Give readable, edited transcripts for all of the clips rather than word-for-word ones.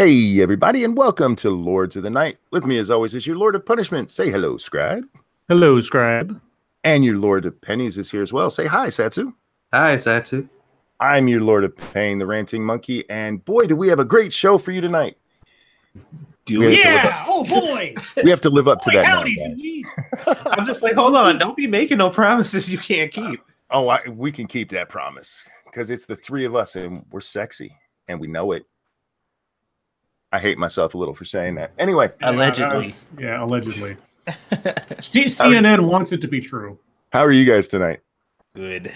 Hey, everybody, and welcome to Lords of the Night. With me, as always, is your Lord of Punishment. Say hello, Scribe. Hello, Scribe. And your Lord of Pennies is here as well. Say hi, Satsu. Hi, Satsu. I'm your Lord of Pain, the Ranting Monkey, and boy, do we have a great show for you tonight. Oh boy! We have to live up to that now, guys. I'm just like, hold on, don't be making no promises you can't keep. We can keep that promise because it's the three of us, and we're sexy, and we know it. I hate myself a little for saying that. Anyway. Allegedly. Allegedly. CNN wants it to be true. How are you guys tonight? Good.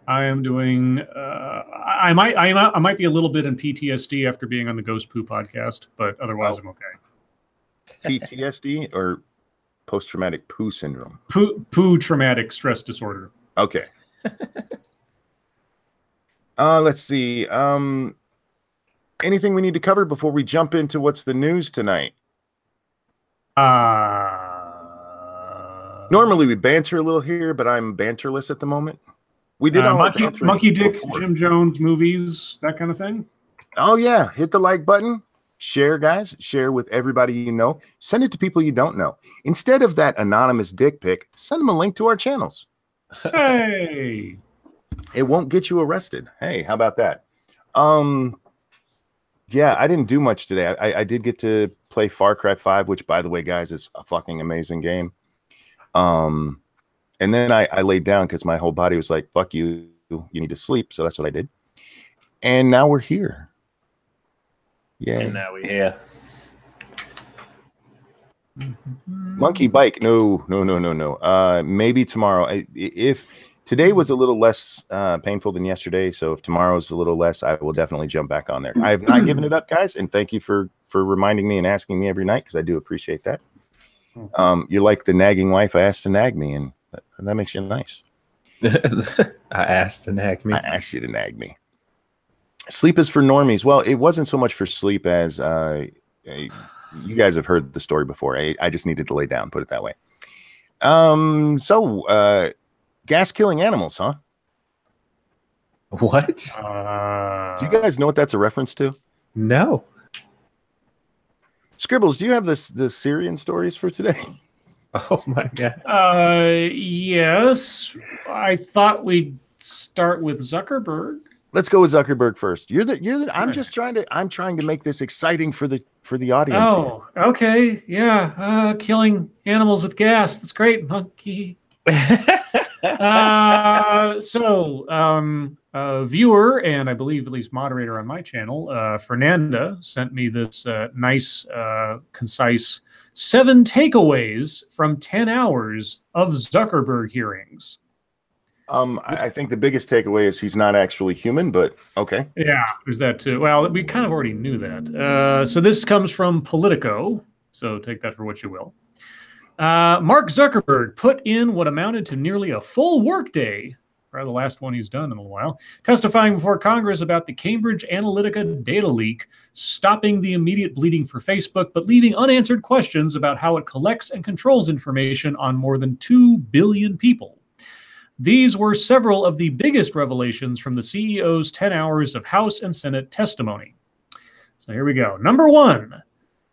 I am doing. I might be a little bit in PTSD after being on the Ghost Poo podcast, but otherwise I'm okay. PTSD or post-traumatic poo syndrome? Poo traumatic stress disorder. Okay. Let's see. Anything we need to cover before we jump into what's the news tonight? Normally we banter a little here, but I'm banterless at the moment. We did Monkey Dick, before. Jim Jones movies, that kind of thing. Oh yeah, hit the like button, share, guys, share with everybody you know. Send it to people you don't know. Instead of that anonymous dick pic, send them a link to our channels. Hey, it won't get you arrested. Hey, how about that? Yeah, I didn't do much today. I did get to play Far Cry 5, which, by the way, guys, is a fucking amazing game. And then I laid down because my whole body was like, fuck you, you need to sleep. So that's what I did. And now we're here. Yeah. And now we're here. Monkey bike. No. Maybe tomorrow. If today was a little less painful than yesterday, so if tomorrow's a little less, I will definitely jump back on there. I have not given it up, guys, and thank you for reminding me and asking me every night because I do appreciate that. You're like the nagging wife I asked to nag me, and that makes you nice. I asked to nag me. I asked you to nag me. Sleep is for normies. Well, it wasn't so much for sleep as you guys have heard the story before. I just needed to lay down, put it that way. Gas killing animals, huh? What? Do you guys know what that's a reference to? No. Scribbles, do you have the Syrian stories for today? Oh my god. Yes. I thought we'd start with Zuckerberg. Let's go with Zuckerberg first. I'm trying to make this exciting for the audience. Oh, okay. Yeah. Killing animals with gas. That's great, monkey. Viewer and I believe at least moderator on my channel, Fernanda, sent me this nice, concise 7 takeaways from 10 hours of Zuckerberg hearings. I think the biggest takeaway is he's not actually human, but okay. Yeah, there's that too. Well, we kind of already knew that. So this comes from Politico, so take that for what you will. Mark Zuckerberg put in what amounted to nearly a full workday, probably the last one he's done in a while, testifying before Congress about the Cambridge Analytica data leak, stopping the immediate bleeding for Facebook, but leaving unanswered questions about how it collects and controls information on more than 2 billion people. These were several of the biggest revelations from the CEO's 10 hours of House and Senate testimony. So here we go. Number 1.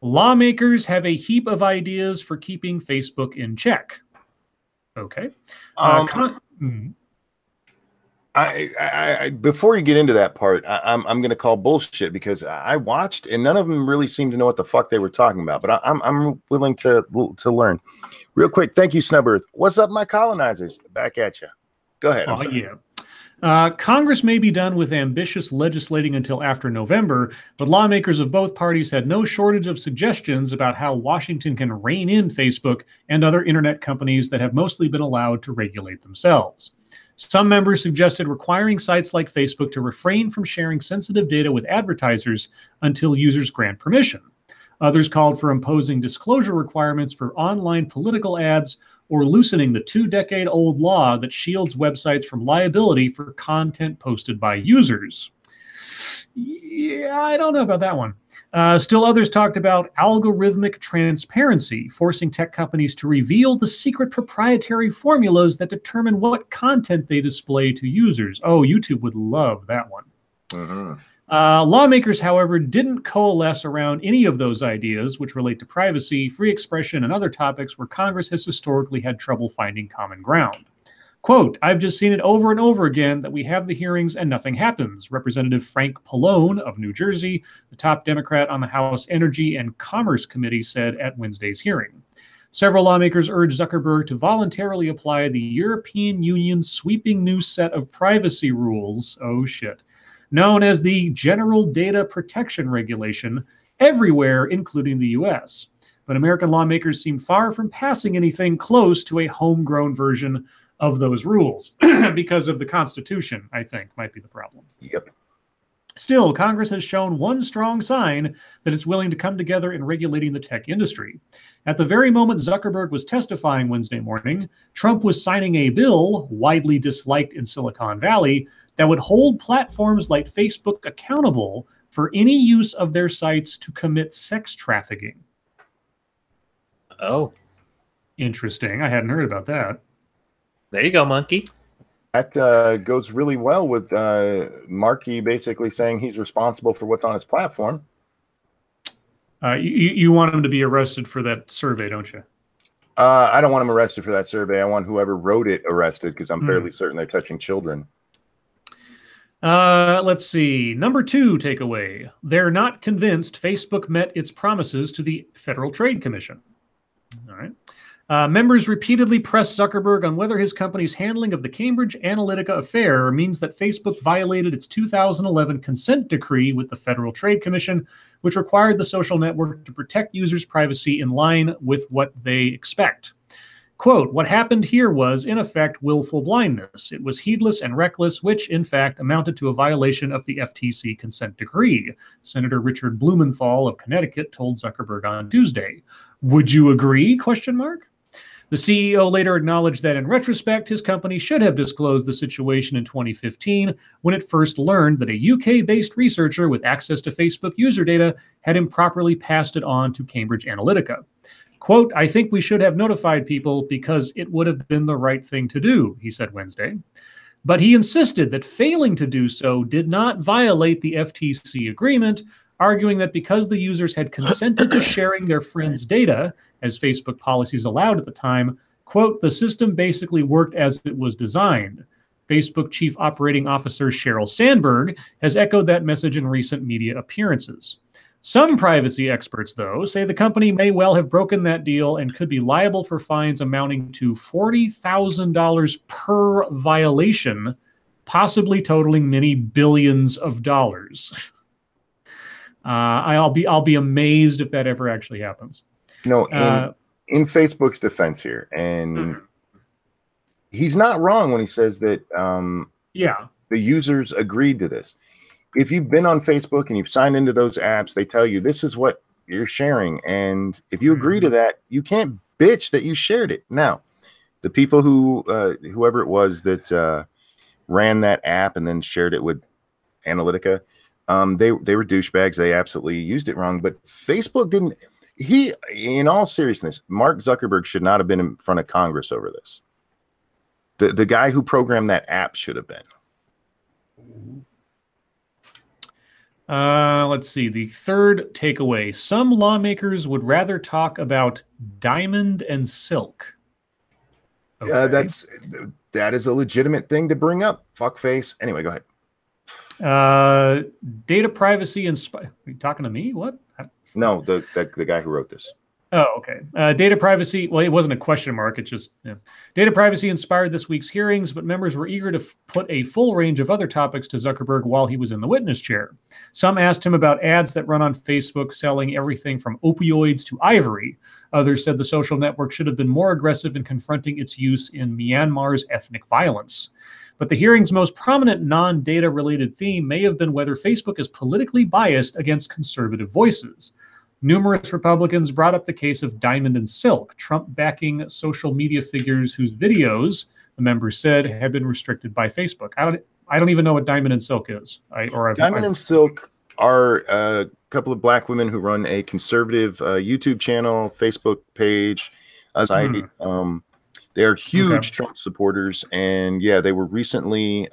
Lawmakers have a heap of ideas for keeping Facebook in check. Okay. Before you get into that part, I'm going to call bullshit because I watched and none of them really seemed to know what the fuck they were talking about. But I'm willing to learn. Real quick, thank you, Snubbirth. What's up, my colonizers? Back at you. Go ahead. Yeah. Congress may be done with ambitious legislating until after November, but lawmakers of both parties had no shortage of suggestions about how Washington can rein in Facebook and other internet companies that have mostly been allowed to regulate themselves. Some members suggested requiring sites like Facebook to refrain from sharing sensitive data with advertisers until users grant permission. Others called for imposing disclosure requirements for online political ads or loosening the 2-decade-old law that shields websites from liability for content posted by users. Yeah, I don't know about that one. Still others talked about algorithmic transparency, forcing tech companies to reveal the secret proprietary formulas that determine what content they display to users. Oh, YouTube would love that one. Lawmakers, however, didn't coalesce around any of those ideas, which relate to privacy, free expression, and other topics where Congress has historically had trouble finding common ground. Quote, I've just seen it over and over again that we have the hearings and nothing happens. Representative Frank Pallone of New Jersey, the top Democrat on the House Energy and Commerce Committee, said at Wednesday's hearing. Several lawmakers urged Zuckerberg to voluntarily apply the European Union's sweeping new set of privacy rules, known as the General Data Protection Regulation, everywhere, including the U.S. But American lawmakers seem far from passing anything close to a homegrown version of those rules because of the Constitution, I think, might be the problem. Yep. Still, Congress has shown one strong sign that it's willing to come together in regulating the tech industry. At the very moment Zuckerberg was testifying Wednesday morning, Trump was signing a bill, widely disliked in Silicon Valley, that would hold platforms like Facebook accountable for any use of their sites to commit sex trafficking. Oh. Interesting. I hadn't heard about that. There you go, monkey. That goes really well with Markey basically saying he's responsible for what's on his platform. You want him to be arrested for that survey, don't you? I don't want him arrested for that survey. I want whoever wrote it arrested because I'm fairly certain they're touching children. Let's see. Number 2 takeaway. They're not convinced Facebook met its promises to the Federal Trade Commission. All right. Members repeatedly pressed Zuckerberg on whether his company's handling of the Cambridge Analytica affair means that Facebook violated its 2011 consent decree with the Federal Trade Commission, which required the social network to protect users' privacy in line with what they expect. Quote, what happened here was, in effect, willful blindness. It was heedless and reckless, which, in fact, amounted to a violation of the FTC consent decree, Senator Richard Blumenthal of Connecticut told Zuckerberg on Tuesday. Would you agree? Question mark. The CEO later acknowledged that in retrospect, his company should have disclosed the situation in 2015 when it first learned that a UK-based researcher with access to Facebook user data had improperly passed it on to Cambridge Analytica. Quote, I think we should have notified people because it would have been the right thing to do, he said Wednesday. But he insisted that failing to do so did not violate the FTC agreement, arguing that because the users had consented to sharing their friends' data, as Facebook policies allowed at the time, quote, the system basically worked as it was designed. Facebook Chief Operating Officer Sheryl Sandberg has echoed that message in recent media appearances. Some privacy experts, though, say the company may well have broken that deal and could be liable for fines amounting to $40,000 per violation, possibly totaling many billions of dollars. I'll be amazed if that ever actually happens. No, in Facebook's defense here, and he's not wrong when he says that the users agreed to this. If you've been on Facebook and you've signed into those apps, they tell you this is what you're sharing. And if you agree to that, you can't bitch that you shared it. Now, the people who, whoever it was that ran that app and then shared it with Analytica, they were douchebags. They absolutely used it wrong. But Facebook didn't. In all seriousness, Mark Zuckerberg should not have been in front of Congress over this. The guy who programmed that app should have been. Let's see. The third takeaway. Some lawmakers would rather talk about diamond and silk. Okay. That is a legitimate thing to bring up. Fuckface. Anyway, go ahead. Data privacy and are you talking to me? What? No, the guy who wrote this. Oh, okay. Data privacy. Well, it wasn't a question mark. It just data privacy inspired this week's hearings, but members were eager to put a full range of other topics to Zuckerberg while he was in the witness chair. Some asked him about ads that run on Facebook selling everything from opioids to ivory. Others said the social network should have been more aggressive in confronting its use in Myanmar's ethnic violence. But the hearing's most prominent non-data related theme may have been whether Facebook is politically biased against conservative voices. Numerous Republicans brought up the case of Diamond and Silk, Trump-backing social media figures whose videos, the members said, had been restricted by Facebook. I don't even know what Diamond and Silk is. Diamond and Silk are a couple of black women who run a conservative YouTube channel, Facebook page, site. They are huge Trump supporters, and yeah, they were recently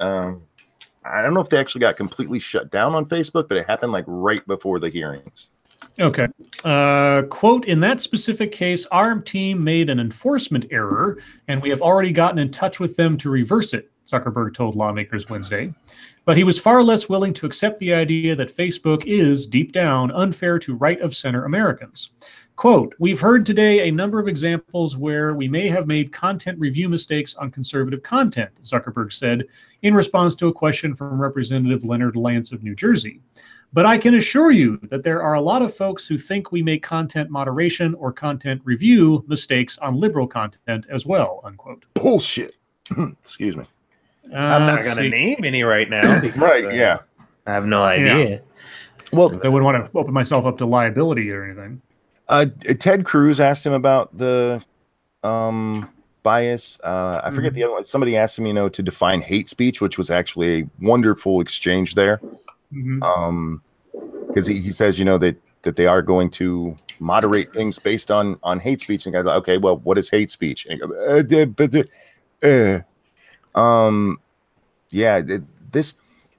I don't know if they actually got completely shut down on Facebook, but it happened like right before the hearings. Okay. Quote, in that specific case, our team made an enforcement error, and we have already gotten in touch with them to reverse it, Zuckerberg told lawmakers Wednesday. But he was far less willing to accept the idea that Facebook is, deep down, unfair to right-of-center Americans. Quote, we've heard today a number of examples where we may have made content review mistakes on conservative content, Zuckerberg said in response to a question from Representative Leonard Lance of New Jersey. But I can assure you that there are a lot of folks who think we make content moderation or content review mistakes on liberal content as well, unquote. Bullshit. Excuse me. I'm not going to name any right now. Because, right, yeah. I have no idea. Yeah. Well, I wouldn't want to open myself up to liability or anything. Ted Cruz asked him about the bias. I forget the other one. Somebody asked him, to define hate speech, which was actually a wonderful exchange there. Because he says, that they are going to moderate things based on hate speech. And I go, okay, well, what is hate speech? And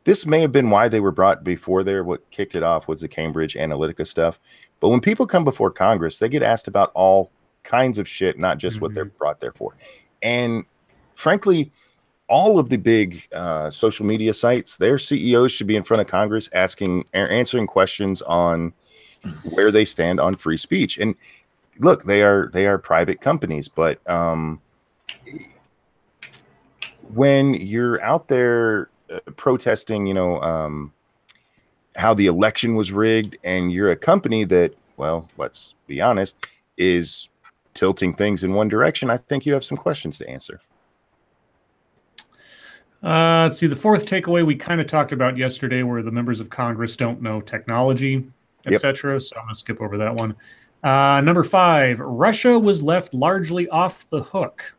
this may have been why they were brought before there. What kicked it off was the Cambridge Analytica stuff. But when people come before Congress, they get asked about all kinds of shit, not just what they're brought there for. And frankly, all of the big social media sites, their CEOs should be in front of Congress answering questions on where they stand on free speech. And look, they are private companies, but when you're out there protesting, how the election was rigged, and you're a company that, well, let's be honest, is tilting things in one direction, I think you have some questions to answer. Let's see. The fourth takeaway we kind of talked about yesterday, where the members of Congress don't know technology, etc. So I'm going to skip over that one. Number 5, Russia was left largely off the hook.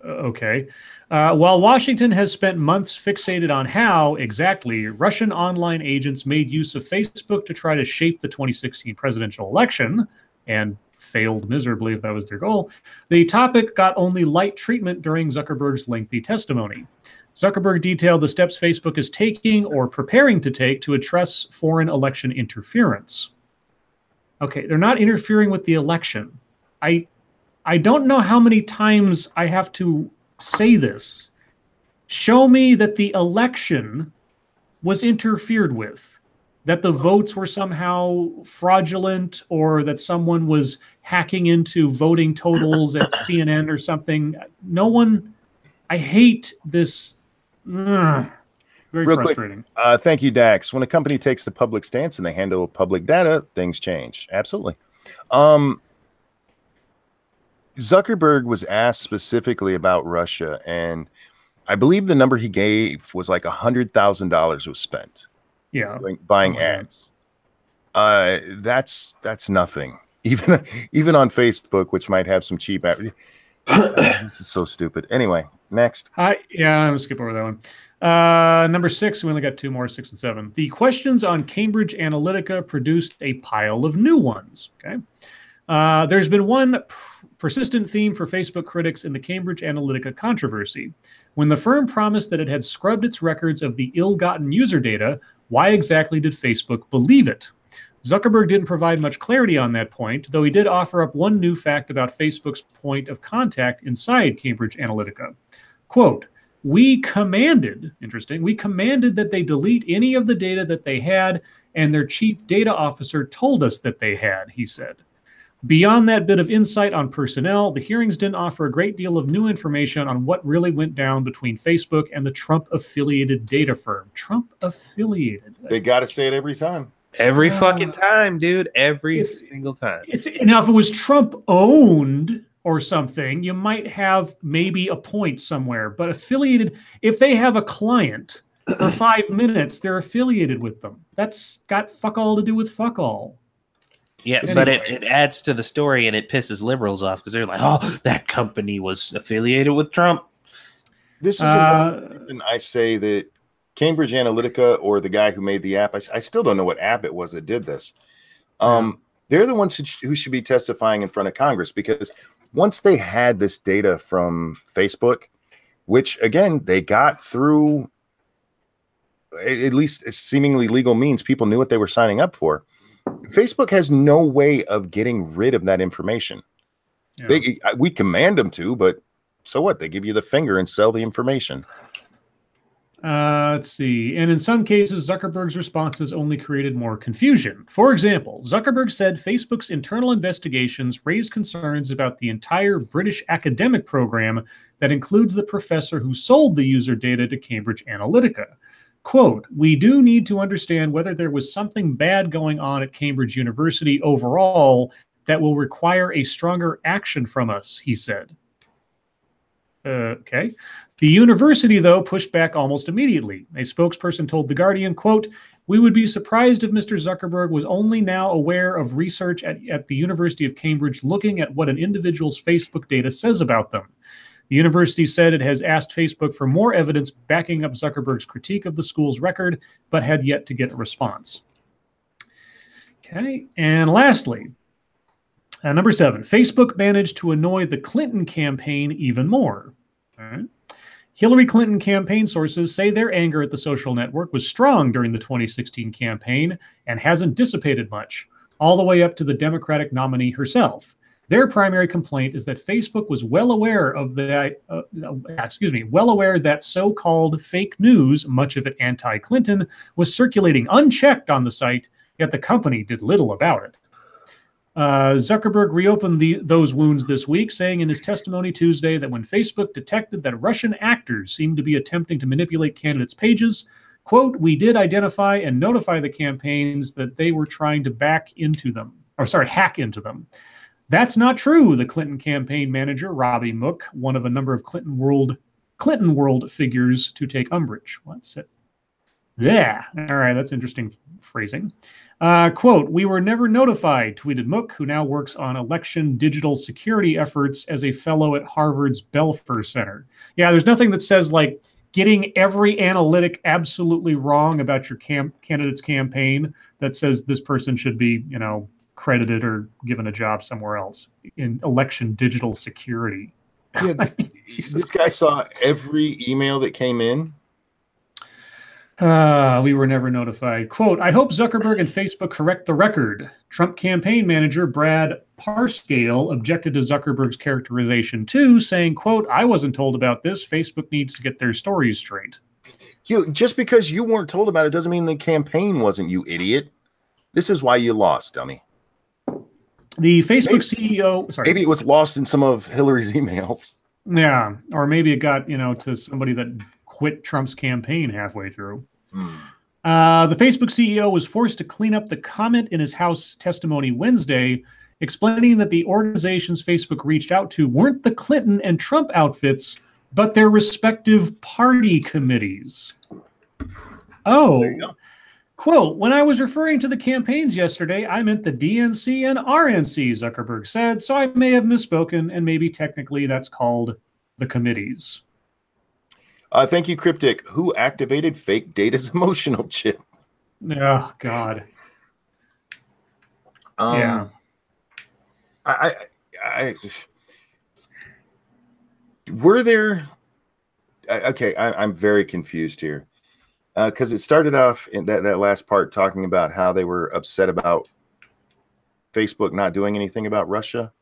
Okay. While Washington has spent months fixated on how exactly Russian online agents made use of Facebook to try to shape the 2016 presidential election, and failed miserably if that was their goal, the topic got only light treatment during Zuckerberg's lengthy testimony. Zuckerberg detailed the steps Facebook is taking or preparing to take to address foreign election interference. Okay, they're not interfering with the election. I don't know how many times I have to say this. Show me that the election was interfered with, that the votes were somehow fraudulent, or that someone was hacking into voting totals at CNN or something. No one, I hate this. Very Real frustrating. Quick, thank you, Dax. When a company takes the public stance and they handle public data, things change. Absolutely. Zuckerberg was asked specifically about Russia, and I believe the number he gave was like $100,000 was spent. Yeah, buying ads. That's nothing. Even on Facebook, which might have some cheap ads. This is so stupid. Anyway, next. I'm gonna skip over that one. Number 6, we only got 2 more, 6 and 7. The questions on Cambridge Analytica produced a pile of new ones. Okay. There's been one persistent theme for Facebook critics in the Cambridge Analytica controversy. When the firm promised that it had scrubbed its records of the ill-gotten user data, why exactly did Facebook believe it? Zuckerberg didn't provide much clarity on that point, though he did offer up one new fact about Facebook's point of contact inside Cambridge Analytica. Quote, we commanded that they delete any of the data that they had, and their chief data officer told us that they had, he said. Beyond that bit of insight on personnel, the hearings didn't offer a great deal of new information on what really went down between Facebook and the Trump-affiliated data firm. Trump-affiliated. They got to say it every time. Every fucking time, dude. Every single time. Now, if it was Trump-owned or something, you might have maybe a point somewhere. But affiliated, if they have a client for 5 minutes, they're affiliated with them. That's got fuck all to do with fuck all. Yeah, anyway. But it adds to the story, and it pisses liberals off because they're like, oh, that company was affiliated with Trump. This is another reason I say that Cambridge Analytica, or the guy who made the app, I still don't know what app it was that did this. They're the ones who should be testifying in front of Congress, because once they had this data from Facebook, which again, they got through at least seemingly legal means. People knew what they were signing up for. Facebook has no way of getting rid of that information. Yeah. We command them to, but so what? They give you the finger and sell the information. Let's see. And in some cases, Zuckerberg's responses only created more confusion. For example, Zuckerberg said Facebook's internal investigations raised concerns about the entire British academic program that includes the professor who sold the user data to Cambridge Analytica. Quote, "We do need to understand whether there was something bad going on at Cambridge University overall that will require a stronger action from us," he said. Okay. The university, though, pushed back almost immediately. A spokesperson told The Guardian, quote, "We would be surprised if Mr. Zuckerberg was only now aware of research at the University of Cambridge looking at what an individual's Facebook data says about them." The university said it has asked Facebook for more evidence backing up Zuckerberg's critique of the school's record, but had yet to get a response. Okay. And lastly, number 7, Facebook managed to annoy the Clinton campaign even more. All right. Hillary Clinton campaign sources say their anger at the social network was strong during the 2016 campaign and hasn't dissipated much, all the way up to the Democratic nominee herself. Their primary complaint is that Facebook was well aware of well aware that so-called fake news, much of it anti-Clinton, was circulating unchecked on the site, yet the company did little about it. Zuckerberg reopened those wounds this week, saying in his testimony Tuesday that when Facebook detected that Russian actors seemed to be attempting to manipulate candidates' pages, quote, "We did identify and notify the campaigns that they were trying to hack into them. That's not true," the Clinton campaign manager, Robbie Mook, one of a number of Clinton world figures to take umbrage. What's it? Yeah. All right. That's interesting phrasing. Quote, "We were never notified," tweeted Mook, who now works on election digital security efforts as a fellow at Harvard's Belfer Center. Yeah, there's nothing that says like getting every analytic absolutely wrong about your candidate's campaign that says this person should be, credited or given a job somewhere else in election digital security. Yeah, this guy saw every email that came in. We were never notified. Quote, "I hope Zuckerberg and Facebook correct the record." Trump campaign manager Brad Parscale objected to Zuckerberg's characterization too, saying, quote, "I wasn't told about this. Facebook needs to get their stories straight." Just because you weren't told about it doesn't mean the campaign wasn't, you idiot. This is why you lost, dummy. The Facebook CEO... Sorry. Maybe it was lost in some of Hillary's emails. Yeah, or maybe it got, to somebody that quit Trump's campaign halfway through. The Facebook CEO was forced to clean up the comment in his House testimony Wednesday, explaining that the organizations Facebook reached out to weren't the Clinton and Trump outfits, but their respective party committees. Oh, quote, "When I was referring to the campaigns yesterday, I meant the DNC and RNC," Zuckerberg said, "so I may have misspoken, and maybe technically that's called the committees." Thank you, Cryptic. Who activated fake data's emotional chip? Oh, God. Yeah. Were there... Okay, I'm very confused here. Because it started off in that last part talking about how they were upset about Facebook not doing anything about Russia.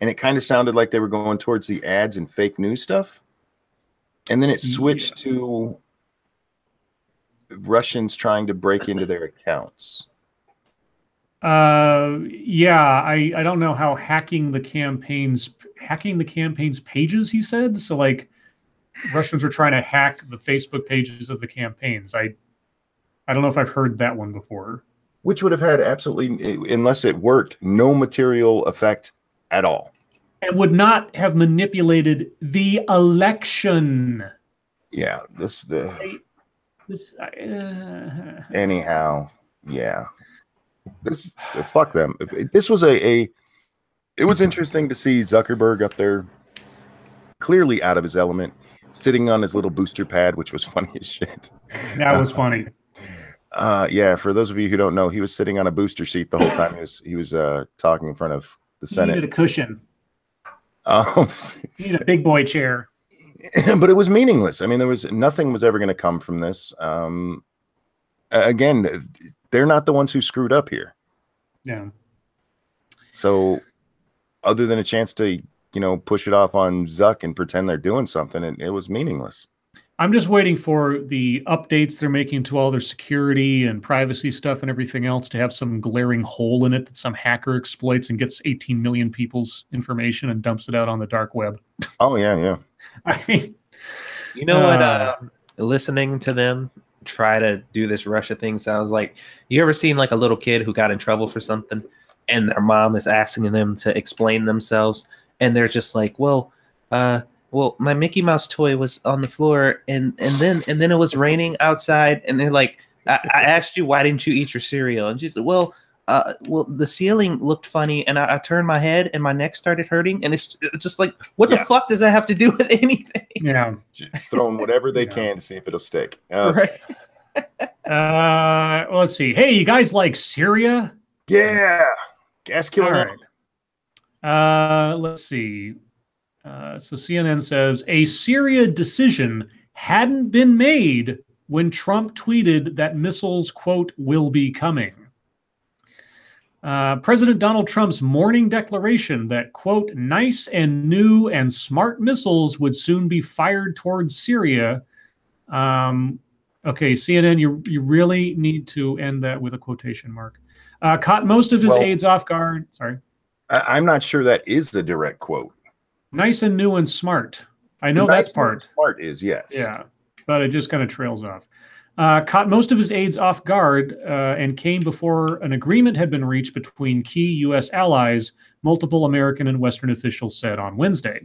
And it kind of sounded like they were going towards the ads and fake news stuff. And then it switched to Russians trying to break into their accounts. Yeah, I don't know how hacking the campaign's pages, he said. So like Russians were trying to hack the Facebook pages of the campaigns. I don't know if I've heard that one before. Which would have had absolutely, unless it worked, no material effect at all. And would not have manipulated the election. Yeah, anyhow, yeah. Fuck them. This was it was interesting to see Zuckerberg up there, clearly out of his element, sitting on his little booster pad, which was funny as shit. That was funny. Yeah, for those of you who don't know, he was sitting on a booster seat the whole time he was talking in front of the Senate. He needed a cushion. He needed a big boy chair. but it was meaningless. I mean, nothing was ever going to come from this. Again, they're not the ones who screwed up here. Yeah. So other than a chance to, push it off on Zuck and pretend they're doing something, it was meaningless. I'm just waiting for the updates they're making to all their security and privacy stuff and everything else to have some glaring hole in it that some hacker exploits and gets 18 million people's information and dumps it out on the dark web. Oh, yeah. I mean, you know what? Listening to them try to do this Russia thing sounds like. You ever seen like a little kid who got in trouble for something and their mom is asking them to explain themselves and they're just like, well, my Mickey Mouse toy was on the floor and then it was raining outside and they're like, I asked you, why didn't you eat your cereal? And she said, well, the ceiling looked funny and I turned my head and my neck started hurting. And it's just like, what the fuck does that have to do with anything? Yeah. Throwing whatever they can to see if it'll stick. Right. Let's see. Hey, you guys like Syria? Yeah. Gas killing. All right. Let's see. So CNN says a Syria decision hadn't been made when Trump tweeted that missiles, quote, will be coming. President Donald Trump's morning declaration that, quote, nice and new and smart missiles would soon be fired towards Syria. Okay, CNN, you really need to end that with a quotation mark. Caught most of his aides off guard. Sorry. I'm not sure that is the direct quote. Nice and new and smart. I know nice that part. Smart is, yes. Yeah, but it just kind of trails off. Caught most of his aides off guard and came before an agreement had been reached between key U.S. allies, multiple American and Western officials said on Wednesday.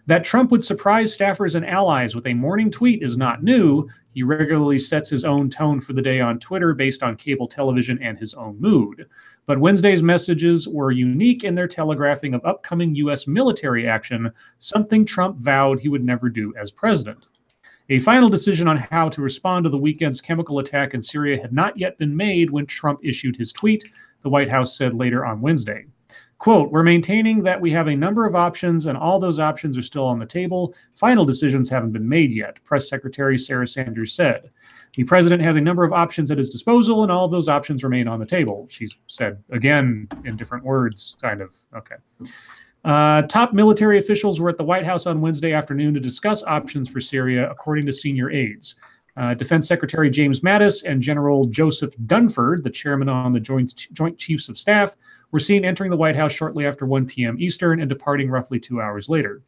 That Trump would surprise staffers and allies with a morning tweet is not new. He regularly sets his own tone for the day on Twitter based on cable television and his own mood. But Wednesday's messages were unique in their telegraphing of upcoming U.S. military action, something Trump vowed he would never do as president. A final decision on how to respond to the weekend's chemical attack in Syria had not yet been made when Trump issued his tweet, the White House said later on Wednesday. Quote, we're maintaining that we have a number of options and all those options are still on the table. Final decisions haven't been made yet, Press Secretary Sarah Sanders said. The president has a number of options at his disposal and all of those options remain on the table, she said again in different words, kind of. Okay. Top military officials were at the White House on Wednesday afternoon to discuss options for Syria, according to senior aides. Defense Secretary James Mattis and General Joseph Dunford, the chairman on the Joint Chiefs of Staff, were seen entering the White House shortly after 1 p.m. Eastern and departing roughly 2 hours later.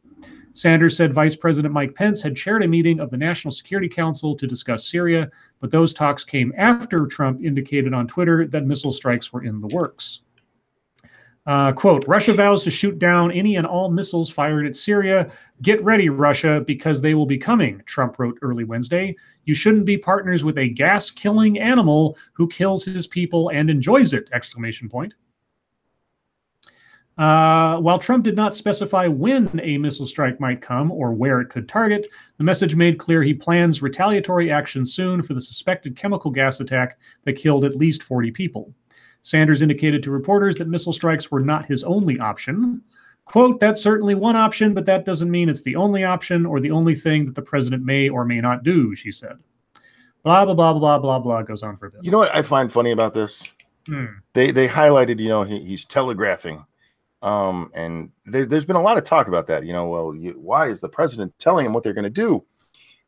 Sanders said Vice President Mike Pence had chaired a meeting of the National Security Council to discuss Syria, but those talks came after Trump indicated on Twitter that missile strikes were in the works. Quote, Russia vows to shoot down any and all missiles fired at Syria. Get ready, Russia, because they will be coming, Trump wrote early Wednesday. You shouldn't be partners with a gas-killing animal who kills his people and enjoys it, exclamation point. While Trump did not specify when a missile strike might come or where it could target, the message made clear he plans retaliatory action soon for the suspected chemical gas attack that killed at least 40 people. Sanders indicated to reporters that missile strikes were not his only option. Quote, that's certainly one option, but that doesn't mean it's the only option or the only thing that the president may or may not do, she said. Blah, blah, blah, blah, blah, blah, goes on for a bit. You know what I find funny about this? They highlighted, he's telegraphing. And there's been a lot of talk about that, why is the president telling him what they're going to do?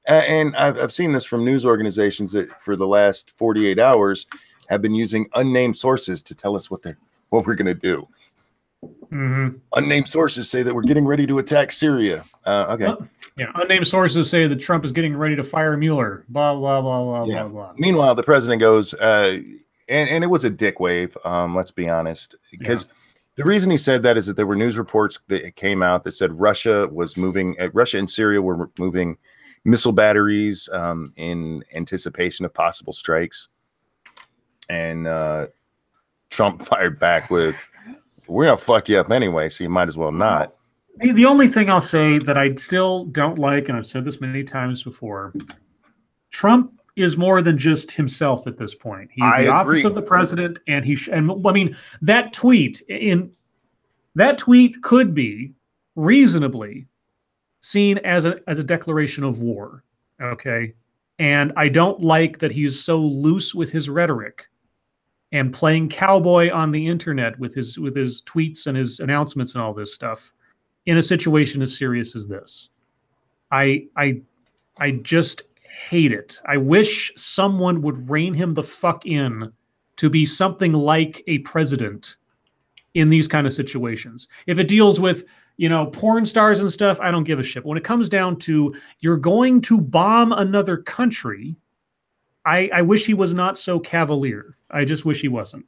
And I've seen this from news organizations that for the last 48 hours have been using unnamed sources to tell us what we're going to do. Mm-hmm. Unnamed sources say that we're getting ready to attack Syria. Okay. Well, unnamed sources say that Trump is getting ready to fire Mueller. Blah, blah, blah, blah, blah, blah. Meanwhile, the president goes, and it was a dick wave. Let's be honest, because the reason he said that is that there were news reports that came out that said Russia and Syria were moving missile batteries in anticipation of possible strikes. And Trump fired back with, we're going to fuck you up anyway, so you might as well not. The only thing I'll say that I still don't like, and I've said this many times before, Trump is more than just himself at this point. He's the office of the president, and that tweet could be reasonably seen as a declaration of war. Okay. And I don't like that he's so loose with his rhetoric and playing cowboy on the internet with his tweets and his announcements and all this stuff in a situation as serious as this. I just hate it. I wish someone would rein him the fuck in to be something like a president in these kind of situations. If it deals with, porn stars and stuff, I don't give a shit. When it comes down to you're going to bomb another country, I wish he was not so cavalier. I just wish he wasn't.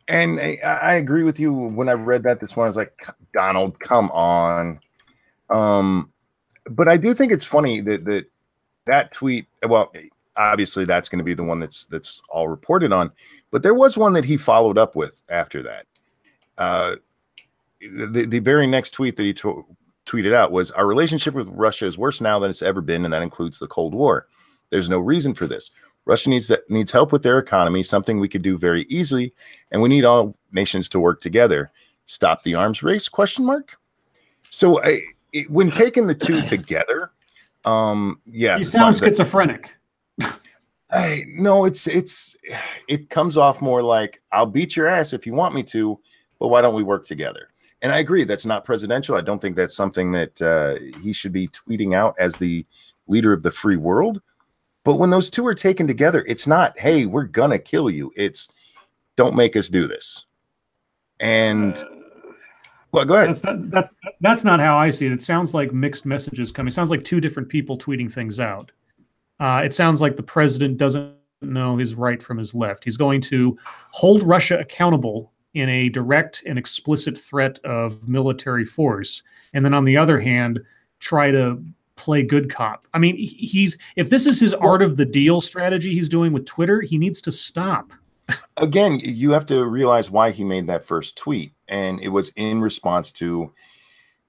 And I agree with you. When I read that this morning, I was like, Donald, come on. But I do think it's funny that tweet, well, obviously that's going to be the one that's all reported on, but there was one that he followed up with after that. The very next tweet that he tweeted out was, our relationship with Russia is worse now than it's ever been, and that includes the Cold War. There's no reason for this. Russia needs help with their economy, something we could do very easily, and we need all nations to work together. Stop the arms race, ? So when taking the two together, you sound schizophrenic. No, it comes off more like, I'll beat your ass if you want me to, but why don't we work together? And I agree, that's not presidential. I don't think that's something that he should be tweeting out as the leader of the free world. But when those two are taken together, it's not, hey, we're gonna kill you. It's, don't make us do this. And well, go ahead. That's not how I see it. It sounds like mixed messages coming. It sounds like two different people tweeting things out. It sounds like the president doesn't know his right from his left. He's going to hold Russia accountable in a direct and explicit threat of military force, and then on the other hand, try to play good cop. I mean, if this is his art of the deal strategy he's doing with Twitter, he needs to stop. Again, you have to realize why he made that first tweet, and it was in response to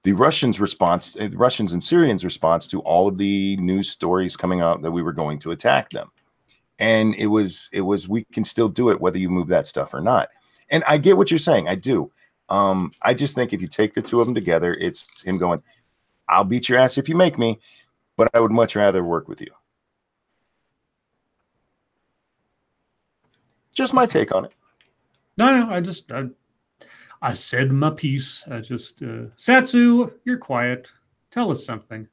the Russians' and Syrians' response to all of the news stories coming out that we were going to attack them. And it was we can still do it whether you move that stuff or not. And I get what you're saying. I do. I just think if you take the two of them together, it's him going, I'll beat your ass if you make me, but I would much rather work with you. Just my take on it. No, I said my piece. Satsu, you're quiet. Tell us something.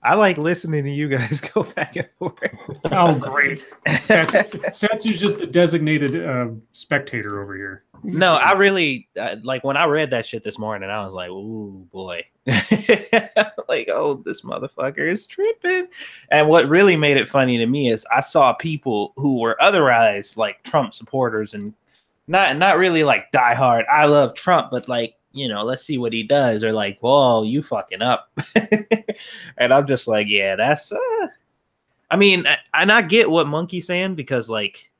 I like listening to you guys go back and forth. Oh, great. Satsu's just the designated spectator over here. No, I really, like when I read that shit this morning, I was like, ooh, boy. Like, oh, this motherfucker is tripping. And what really made it funny to me is I saw people who were otherwise like Trump supporters and not really like diehard, I love Trump, but like, let's see what he does. Or like, whoa, you fucking up. And I'm just like, yeah, that's, I mean, and I get what Monkey's saying because like,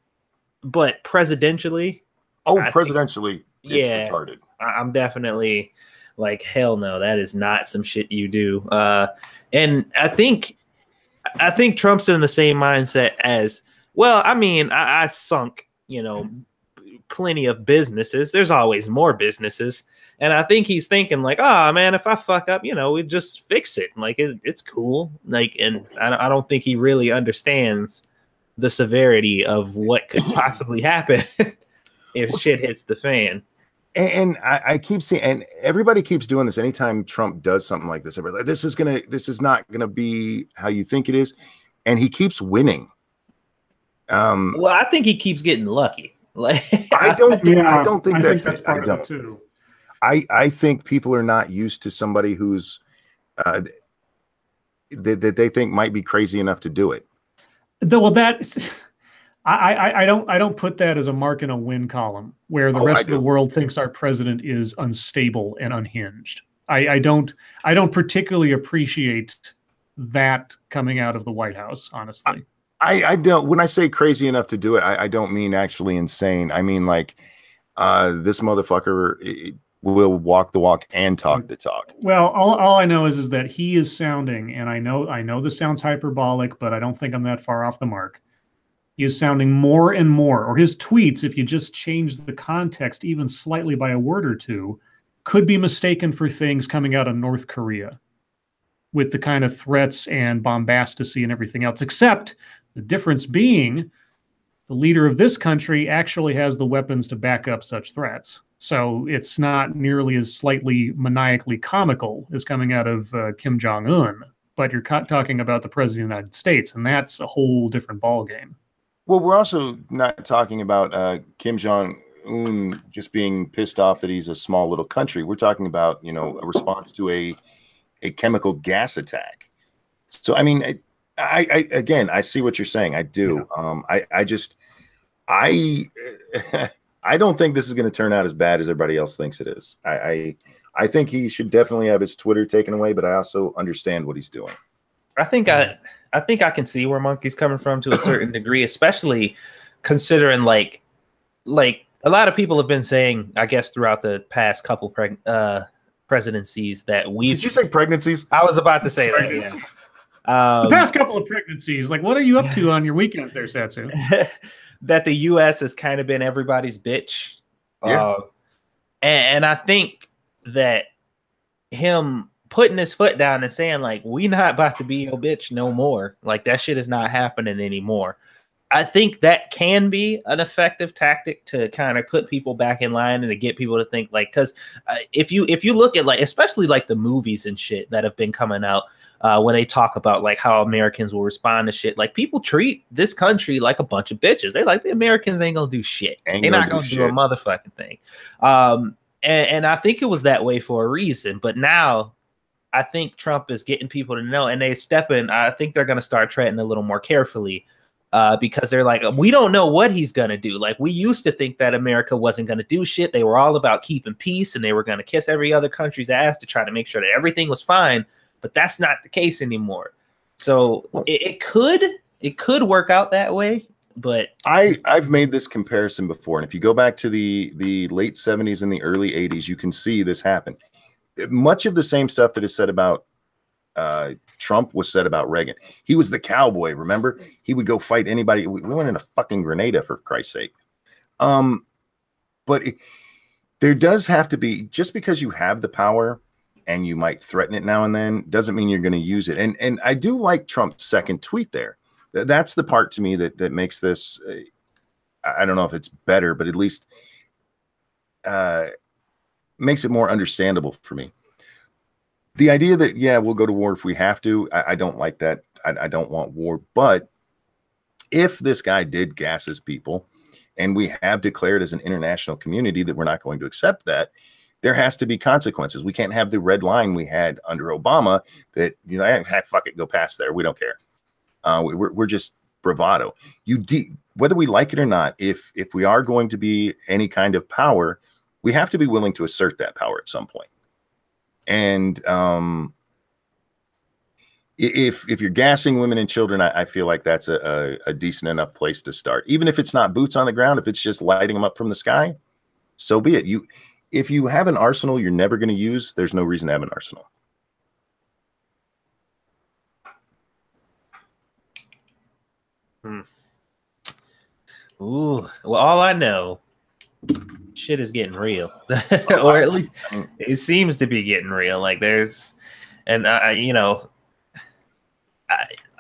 but presidentially. Oh, presidentially, it's retarded. I'm definitely like, hell no, that is not some shit you do. And I think Trump's in the same mindset as, well, I mean, I sunk, plenty of businesses. There's always more businesses. And I think he's thinking like, oh man, if I fuck up, we just fix it. Like it's cool. Like, and I don't think he really understands the severity of what could possibly happen if shit hits the fan. And I keep seeing, and everybody keeps doing this. Anytime Trump does something like this, everybody's like, this is not gonna be how you think it is, and he keeps winning. Well, I think he keeps getting lucky. Like, I don't think that's part of it too. I think people are not used to somebody who's that they think might be crazy enough to do it. Well, I don't put that as a mark in a win column where the rest of the world thinks our president is unstable and unhinged. I don't particularly appreciate that coming out of the White House, honestly. I don't. When I say crazy enough to do it, I don't mean actually insane. I mean like this motherfucker will walk the walk and talk the talk. Well, all I know is that he is sounding, and I know this sounds hyperbolic, but I don't think I'm that far off the mark. He is sounding more and more, or his tweets, if you just change the context even slightly by a word or two, could be mistaken for things coming out of North Korea with the kind of threats and bombasticity and everything else, except the difference being the leader of this country actually has the weapons to back up such threats. So it's not nearly as slightly maniacally comical as coming out of Kim Jong-un, but you're talking about the president of the United States, and that's a whole different ballgame. Well, we're also not talking about Kim Jong-un just being pissed off that he's a small little country. We're talking about, you know, a response to a chemical gas attack. So, I mean, I again, I see what you're saying. I do. Yeah. I don't think this is going to turn out as bad as everybody else thinks it is. I think he should definitely have his Twitter taken away, but I also understand what he's doing. I think I can see where Monkey's coming from to a certain degree, especially considering like a lot of people have been saying, I guess, throughout the past couple presidencies that we. Did you say pregnancies? I was about to say that. Yeah. The past couple of pregnancies, like, what are you up to on your weekends there, Satsu? That the U.S. has kind of been everybody's bitch. Yeah. And I think that him putting his foot down and saying, like, we not about to be your bitch no more. Like, that shit is not happening anymore. I think that can be an effective tactic to kind of put people back in line and to get people to think, like, because if you look at, like, especially like the movies and shit that have been coming out, when they talk about like how Americans will respond to shit, like people treat this country like a bunch of bitches. They like, the Americans ain't gonna do shit. They're not gonna do a motherfucking thing. And I think it was that way for a reason. But now I think Trump is getting people to know, and they step in. I think they're gonna start treading a little more carefully because they're like, we don't know what he's gonna do. Like, we used to think that America wasn't gonna do shit. They were all about keeping peace, and they were gonna kiss every other country's ass to try to make sure that everything was fine. But that's not the case anymore. So it could work out that way. But I've made this comparison before, and if you go back to the late 70s and the early 80s, you can see this happen. Much of the same stuff that is said about Trump was said about Reagan. He was the cowboy, remember? He would go fight anybody. We went in a fucking Grenada, for Christ's sake. But there does have to be, just because you have the power and you might threaten it now and then, doesn't mean you're going to use it. And I do like Trump's second tweet there. That's the part to me that makes this, I don't know if it's better, but at least makes it more understandable for me. The idea that, yeah, we'll go to war if we have to, I don't like that. I don't want war. But if this guy did gas his people, and we have declared as an international community that we're not going to accept that, there has to be consequences. We can't have the red line we had under Obama that, you know, fuck it, go past there. We don't care. We're just bravado. Whether we like it or not, if we are going to be any kind of power, we have to be willing to assert that power at some point. And if you're gassing women and children, I feel like that's a decent enough place to start. Even if it's not boots on the ground, if it's just lighting them up from the sky, so be it. If you have an arsenal you're never going to use, there's no reason to have an arsenal. Ooh, well, all I know, shit is getting real, or at least it seems to be getting real. Like there's, and you know,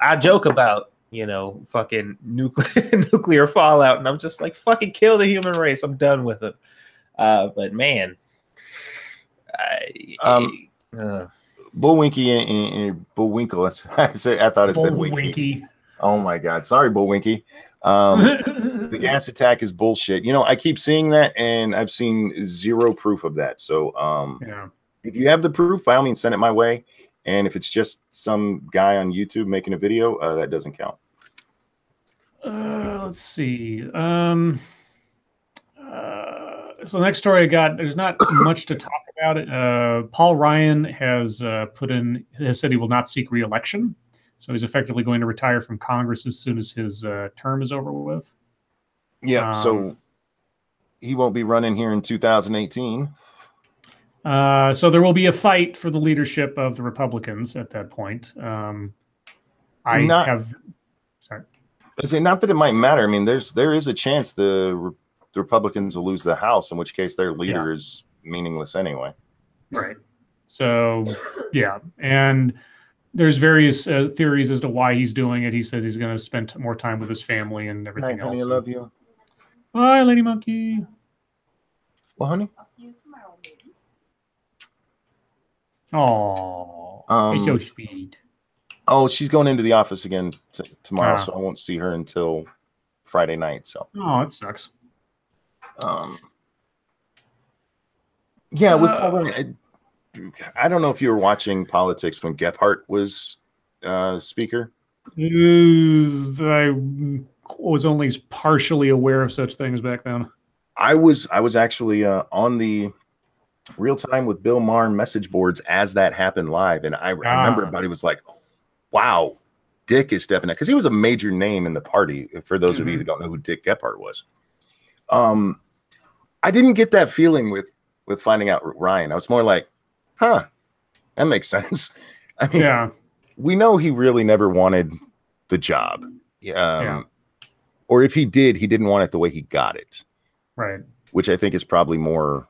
I joke about, you know, fucking nuclear fallout, and I'm just like, fucking kill the human race. I'm done with it. But man, Bullwinky and Bullwinkle. I thought it said Winky. Oh my God. Sorry, Bullwinky. The gas attack is bullshit. You know, I keep seeing that, and I've seen zero proof of that. So yeah. If you have the proof, by all means, send it my way. And if it's just some guy on YouTube making a video, that doesn't count. Let's see. So the next story I got, there's not much to talk about it. Paul Ryan has said he will not seek re-election. So he's effectively going to retire from Congress as soon as his term is over with. Yeah, so he won't be running here in 2018. So there will be a fight for the leadership of the Republicans at that point. Sorry. I say not that it might matter. I mean, there is a chance the Republicans will lose the House, in which case their leader is meaningless anyway. Right. So, yeah. And there's various theories as to why he's doing it. He says he's going to spend more time with his family and everything else. Honey, I love you. Bye, Lady Monkey. Well, honey. I'll see you tomorrow, baby. Oh, it's so sweet. Oh, she's going into the office again tomorrow, so I won't see her until Friday night. So. Oh, it sucks. Yeah, with I don't know if you were watching politics when Gephardt was speaker. I was only partially aware of such things back then. I was actually on the real time with Bill Maher message boards as that happened live, and I remember everybody was like, "Wow, Dick is stepping up," because he was a major name in the party. For those of you who don't know who Dick Gephardt was, I didn't get that feeling with finding out Ryan. I was more like, "Huh, that makes sense." I mean, we know he really never wanted the job, or if he did, he didn't want it the way he got it, right? Which I think is probably more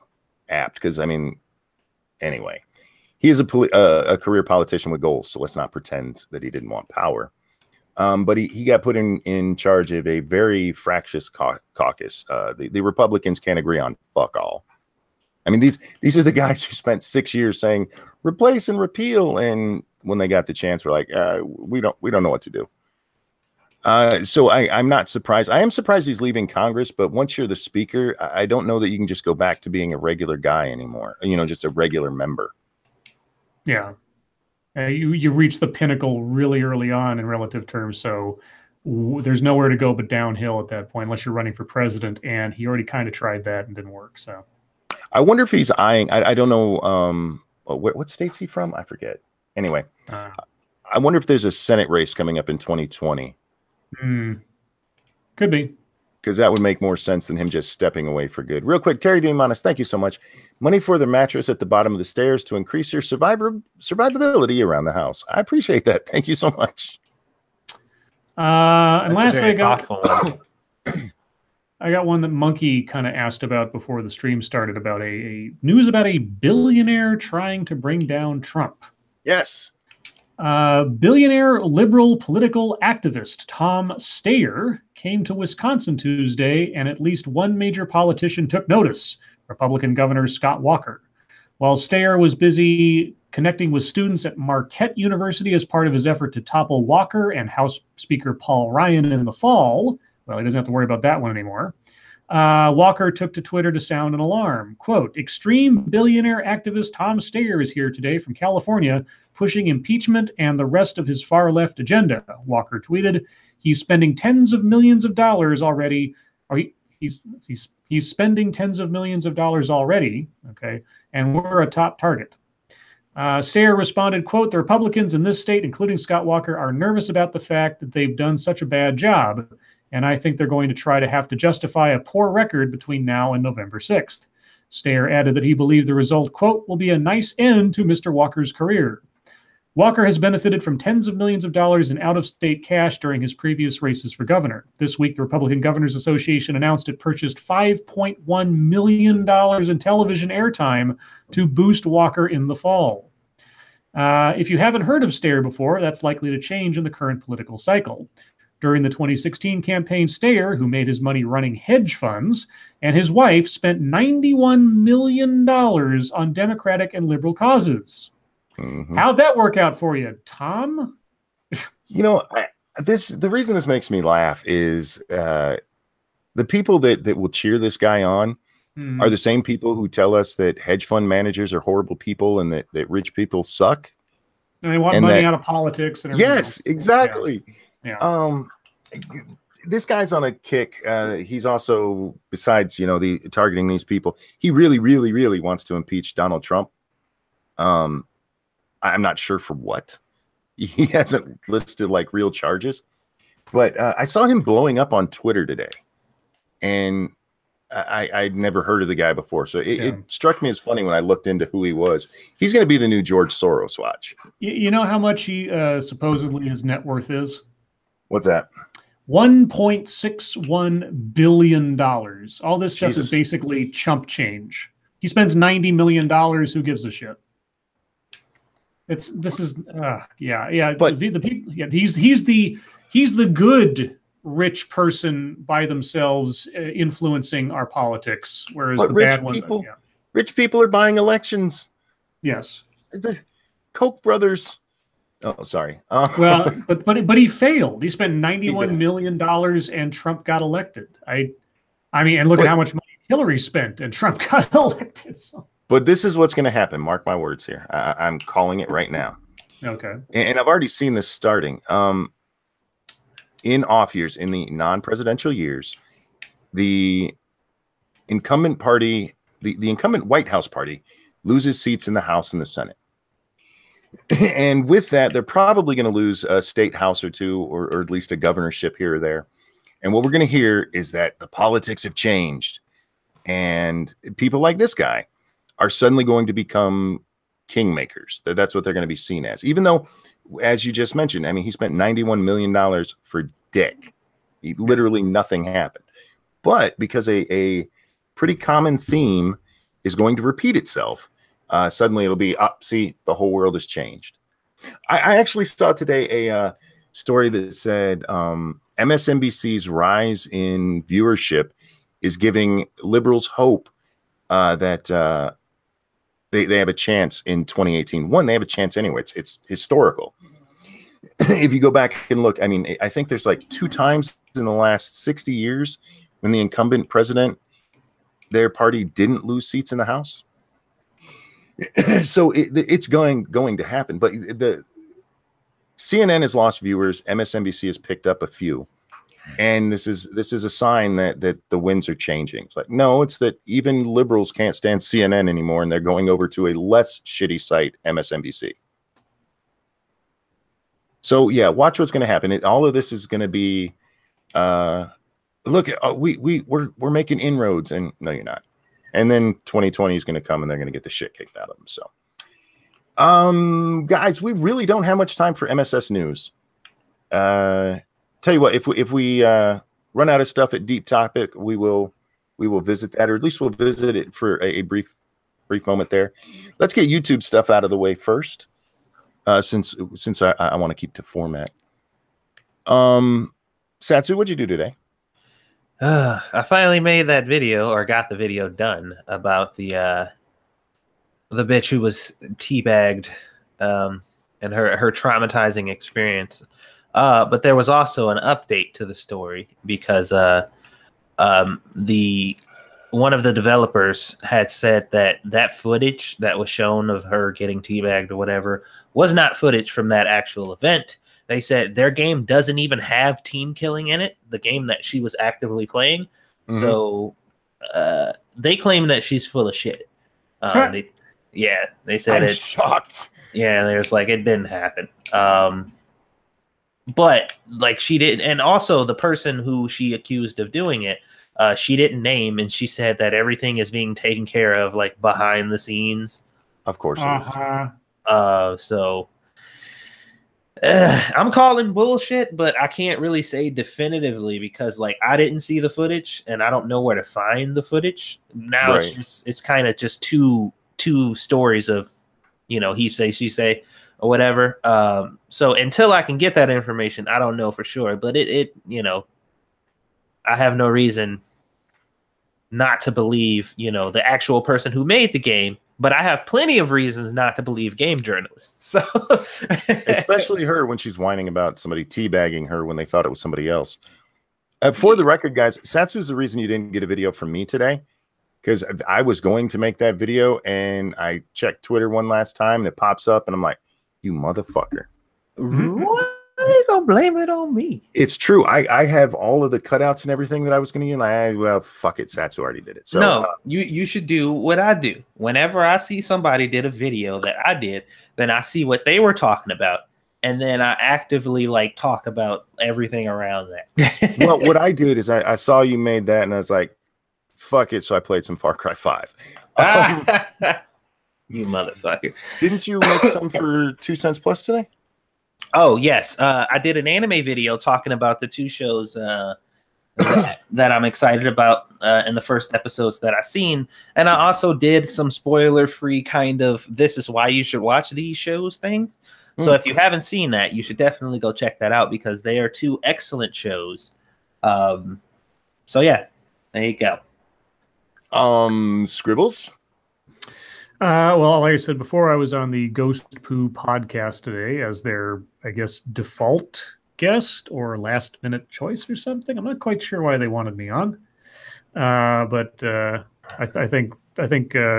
apt, because I mean, anyway, he is a career politician with goals, so let's not pretend that he didn't want power. But he got put in charge of a very fractious caucus. The Republicans can't agree on fuck all. I mean, these are the guys who spent 6 years saying replace and repeal, and when they got the chance, we're like, we don't know what to do. So I'm not surprised. I am surprised he's leaving Congress, but once you're the speaker, I don't know that you can just go back to being a regular guy anymore. You know, just a regular member. Yeah. You reach the pinnacle really early on in relative terms. So there's nowhere to go but downhill at that point, unless you're running for president. And he already kind of tried that and didn't work. So I wonder if he's eyeing, I don't know. What state's he from? I forget. Anyway, I wonder if there's a Senate race coming up in 2020. Could be, because that would make more sense than him just stepping away for good. Real quick, Terry Demonis, thank you so much. Money for the mattress at the bottom of the stairs to increase your survivability around the house. I appreciate that. Thank you so much. And lastly, I got one that Monkey kind of asked about before the stream started, about a news about a billionaire trying to bring down Trump. Yes. Billionaire liberal political activist Tom Steyer came to Wisconsin Tuesday, and at least one major politician took notice, Republican Governor Scott Walker. While Steyer was busy connecting with students at Marquette University as part of his effort to topple Walker and House Speaker Paul Ryan in the fall, well, he doesn't have to worry about that one anymore. Walker took to Twitter to sound an alarm. Quote, extreme billionaire activist Tom Steyer is here today from California, pushing impeachment and the rest of his far-left agenda. Walker tweeted, he's spending tens of millions of dollars already, or he's spending tens of millions of dollars already, okay, and we're a top target. Steyer responded, quote, the Republicans in this state, including Scott Walker, are nervous about the fact that they've done such a bad job, and I think they're going to try to have to justify a poor record between now and November 6th. Steyer added that he believed the result, quote, will be a nice end to Mr. Walker's career. Walker has benefited from tens of millions of dollars in out-of-state cash during his previous races for governor. This week, the Republican Governors Association announced it purchased $5.1 million in television airtime to boost Walker in the fall. If you haven't heard of Steyer before, that's likely to change in the current political cycle. During the 2016 campaign, Steyer, who made his money running hedge funds, and his wife spent $91 million on Democratic and liberal causes. Mm-hmm. How'd that work out for you, Tom? You know, the reason this makes me laugh is the people that will cheer this guy on are the same people who tell us that hedge fund managers are horrible people and that rich people suck. And they want money out of politics. And yes, exactly. Yeah. This guy's on a kick. He's also, besides, you know, targeting these people, he really, really, really wants to impeach Donald Trump. I'm not sure for what. He hasn't listed like real charges, but I saw him blowing up on Twitter today, and I'd never heard of the guy before. So it struck me as funny when I looked into who he was. He's going to be the new George Soros. Watch. You know how much he supposedly his net worth is? What's that? $1.61 billion. All this stuff is basically chump change. He spends $90 million. Who gives a shit? But the people. Yeah, he's the good rich person by themselves influencing our politics, whereas the bad ones. Rich people are buying elections. Yes, the Koch brothers. Oh, sorry. Well, but he failed. He spent $91 million, and Trump got elected. I mean, and look at how much money Hillary spent, and Trump got elected. So. But this is what's going to happen. Mark my words here. I'm calling it right now. Okay. And I've already seen this starting. In off years, in the non-presidential years, the incumbent party, the incumbent White House party, loses seats in the House and the Senate. And with that, they're probably going to lose a state house or two, or at least a governorship here or there. And what we're going to hear is that the politics have changed. And people like this guy are suddenly going to become kingmakers. That's what they're going to be seen as. Even though, as you just mentioned, I mean, he spent $91 million for dick. Literally nothing happened. But because a pretty common theme is going to repeat itself, suddenly it'll be, see, the whole world has changed. I actually saw today a story that said MSNBC's rise in viewership is giving liberals hope that they have a chance in 2018. One, they have a chance anyway. It's historical. If you go back and look, I mean, I think there's like 2 times in the last 60 years when the incumbent president, their party didn't lose seats in the House. So it's going to happen. But the CNN has lost viewers. MSNBC has picked up a few. And this is a sign that the winds are changing. It's like, no, it's that even liberals can't stand CNN anymore, and they're going over to a less shitty site, MSNBC. So yeah, watch what's going to happen. All of this is going to be, look, we're making inroads, and no, you're not. And then 2020 is going to come, and they're going to get the shit kicked out of them. So, guys, we really don't have much time for MSS news. Tell you what, if we run out of stuff at Deep Topic, we will visit that, or at least we'll visit it for a brief moment there. Let's get YouTube stuff out of the way first, since I want to keep to format. Satsu, what'd you do today? I finally made that video, or got the video done, about the bitch who was teabagged, and her traumatizing experience. But there was also an update to the story, because one of the developers had said that footage that was shown of her getting teabagged or whatever was not footage from that actual event. They said their game doesn't even have team killing in it, the game that she was actively playing. Mm-hmm. So they claim that she's full of shit. They said I'm shocked. Yeah, there's like, it didn't happen. But like, she didn't, and also the person who she accused of doing it, she didn't name, and she said that everything is being taken care of like behind the scenes. Of course it is. So I'm calling bullshit, but I can't really say definitively, because like, I didn't see the footage and I don't know where to find the footage. Now right. It's kind of just two stories of, he say, she say, or whatever. So until I can get that information, I don't know for sure. But I have no reason not to believe, the actual person who made the game. But I have plenty of reasons not to believe game journalists. So, especially her, when she's whining about somebody teabagging her when they thought it was somebody else. For the record, guys, Satsu is the reason you didn't get a video from me today, because I was going to make that video, and I checked Twitter one last time, and it pops up, and I'm like, you motherfucker. What? Why are you gonna blame it on me? It's true. I have all of the cutouts and everything that I was going to use. Well, fuck it. Satsu already did it. So no, you should do what I do. Whenever I see somebody did a video that I did, then I see what they were talking about, and then I actively like talk about everything around that. Well, what I did is I saw you made that, and I was like, fuck it. So I played some Far Cry 5. You motherfucker. Didn't you make some for 2 cents plus today? Oh, yes. I did an anime video talking about the 2 shows, that I'm excited about in the first episodes that I've seen. And I also did some spoiler-free kind of this is why you should watch these shows things. So if you haven't seen that, you should definitely go check that out because they are two excellent shows. So yeah, there you go. Scribbles? Well, like I said before, I was on the Ghost Poo podcast today as their, I guess, default guest or last minute choice or something. I'm not quite sure why they wanted me on. But I think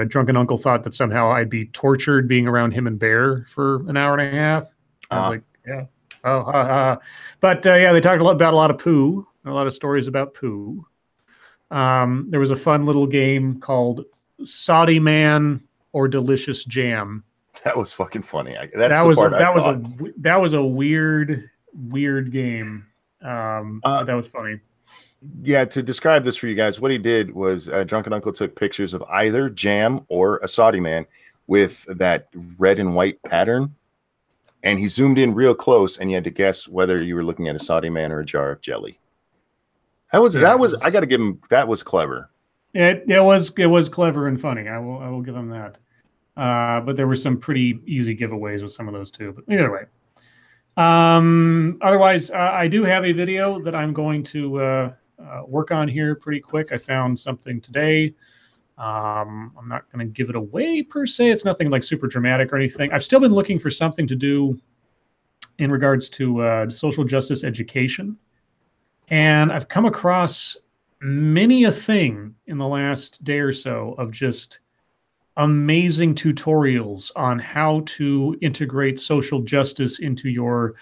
Drunken Uncle thought that somehow I'd be tortured being around him and Bear for an hour and a half. I was like, yeah. But yeah, they talked about a lot of poo, a lot of stories about poo. There was a fun little game called Saudi Man or Delicious Jam. That was fucking funny. That was a weird game. That was funny. Yeah, to describe this for you guys, what he did was Drunken Uncle took pictures of either jam or a Saudi man with that red and white pattern, and he zoomed in real close, and you had to guess whether you were looking at a Saudi man or a jar of jelly. That was I got to give him, that was clever. It was clever and funny. I will give him that. But there were some pretty easy giveaways with some of those too. But either way. Otherwise, I do have a video that I'm going to work on here pretty quick. I found something today. I'm not going to give it away per se. It's nothing like super dramatic or anything. I've still been looking for something to do in regards to social justice education. And I've come across many a thing in the last day or so of just amazing tutorials on how to integrate social justice into your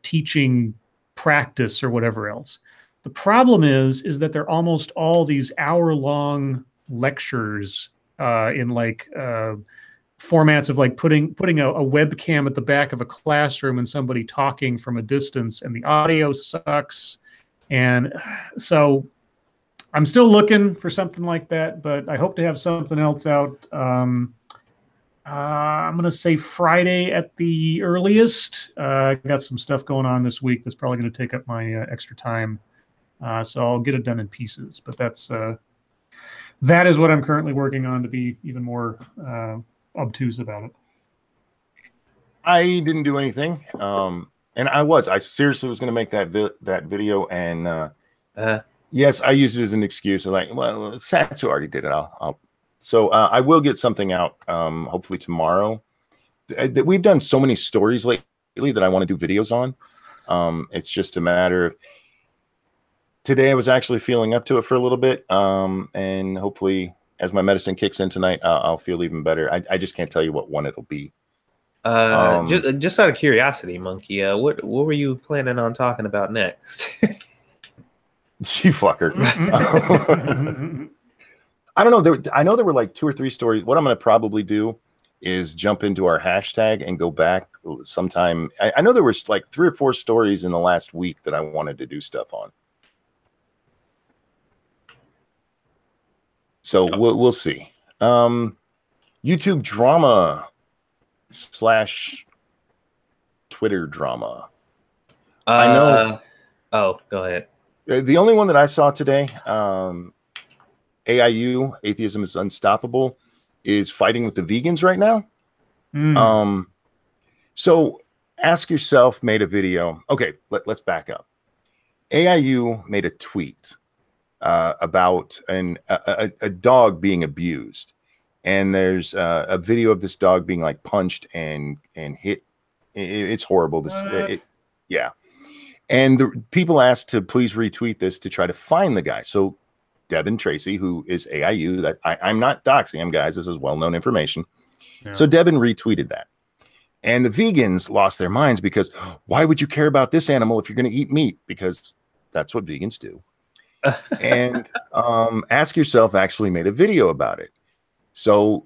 teaching practice or whatever else. The problem is that they're almost all these hour-long lectures in like formats of like putting a webcam at the back of a classroom and somebody talking from a distance, and the audio sucks. And so I'm still looking for something like that, but I hope to have something else out. I'm going to say Friday at the earliest. I got some stuff going on this week that's probably going to take up my extra time. So I'll get it done in pieces. But that is what I'm currently working on to be even more obtuse about it. I didn't do anything. And I seriously was going to make that video. And yes, I used it as an excuse. Like, well, Satsu already did it. So I will get something out hopefully tomorrow. We've done so many stories lately that I want to do videos on. It's just a matter of today I was actually feeling up to it for a little bit. And hopefully as my medicine kicks in tonight, I'll feel even better. I just can't tell you what one it'll be. Just out of curiosity, Monkey, what were you planning on talking about next? You fucker. I don't know. I know there were like 2 or 3 stories. What I'm going to probably do is jump into our hashtag and go back sometime. I know there was like 3 or 4 stories in the last week that I wanted to do stuff on. So we'll see. YouTube drama / Twitter drama. I know. Oh, go ahead. The only one that I saw today, AIU, Atheism is Unstoppable, is fighting with the vegans right now. So Ask Yourself made a video. Okay, let's back up. AIU made a tweet about a dog being abused. And there's a video of this dog being like punched and hit. It's horrible. Yeah. And the people asked to please retweet this to try to find the guy. So Devin Tracy, who is AIU, that I'm not doxing him, guys. This is well-known information. Yeah. So Devin retweeted that. And the vegans lost their minds because why would you care about this animal if you're going to eat meat? Because that's what vegans do. And Ask Yourself actually made a video about it. So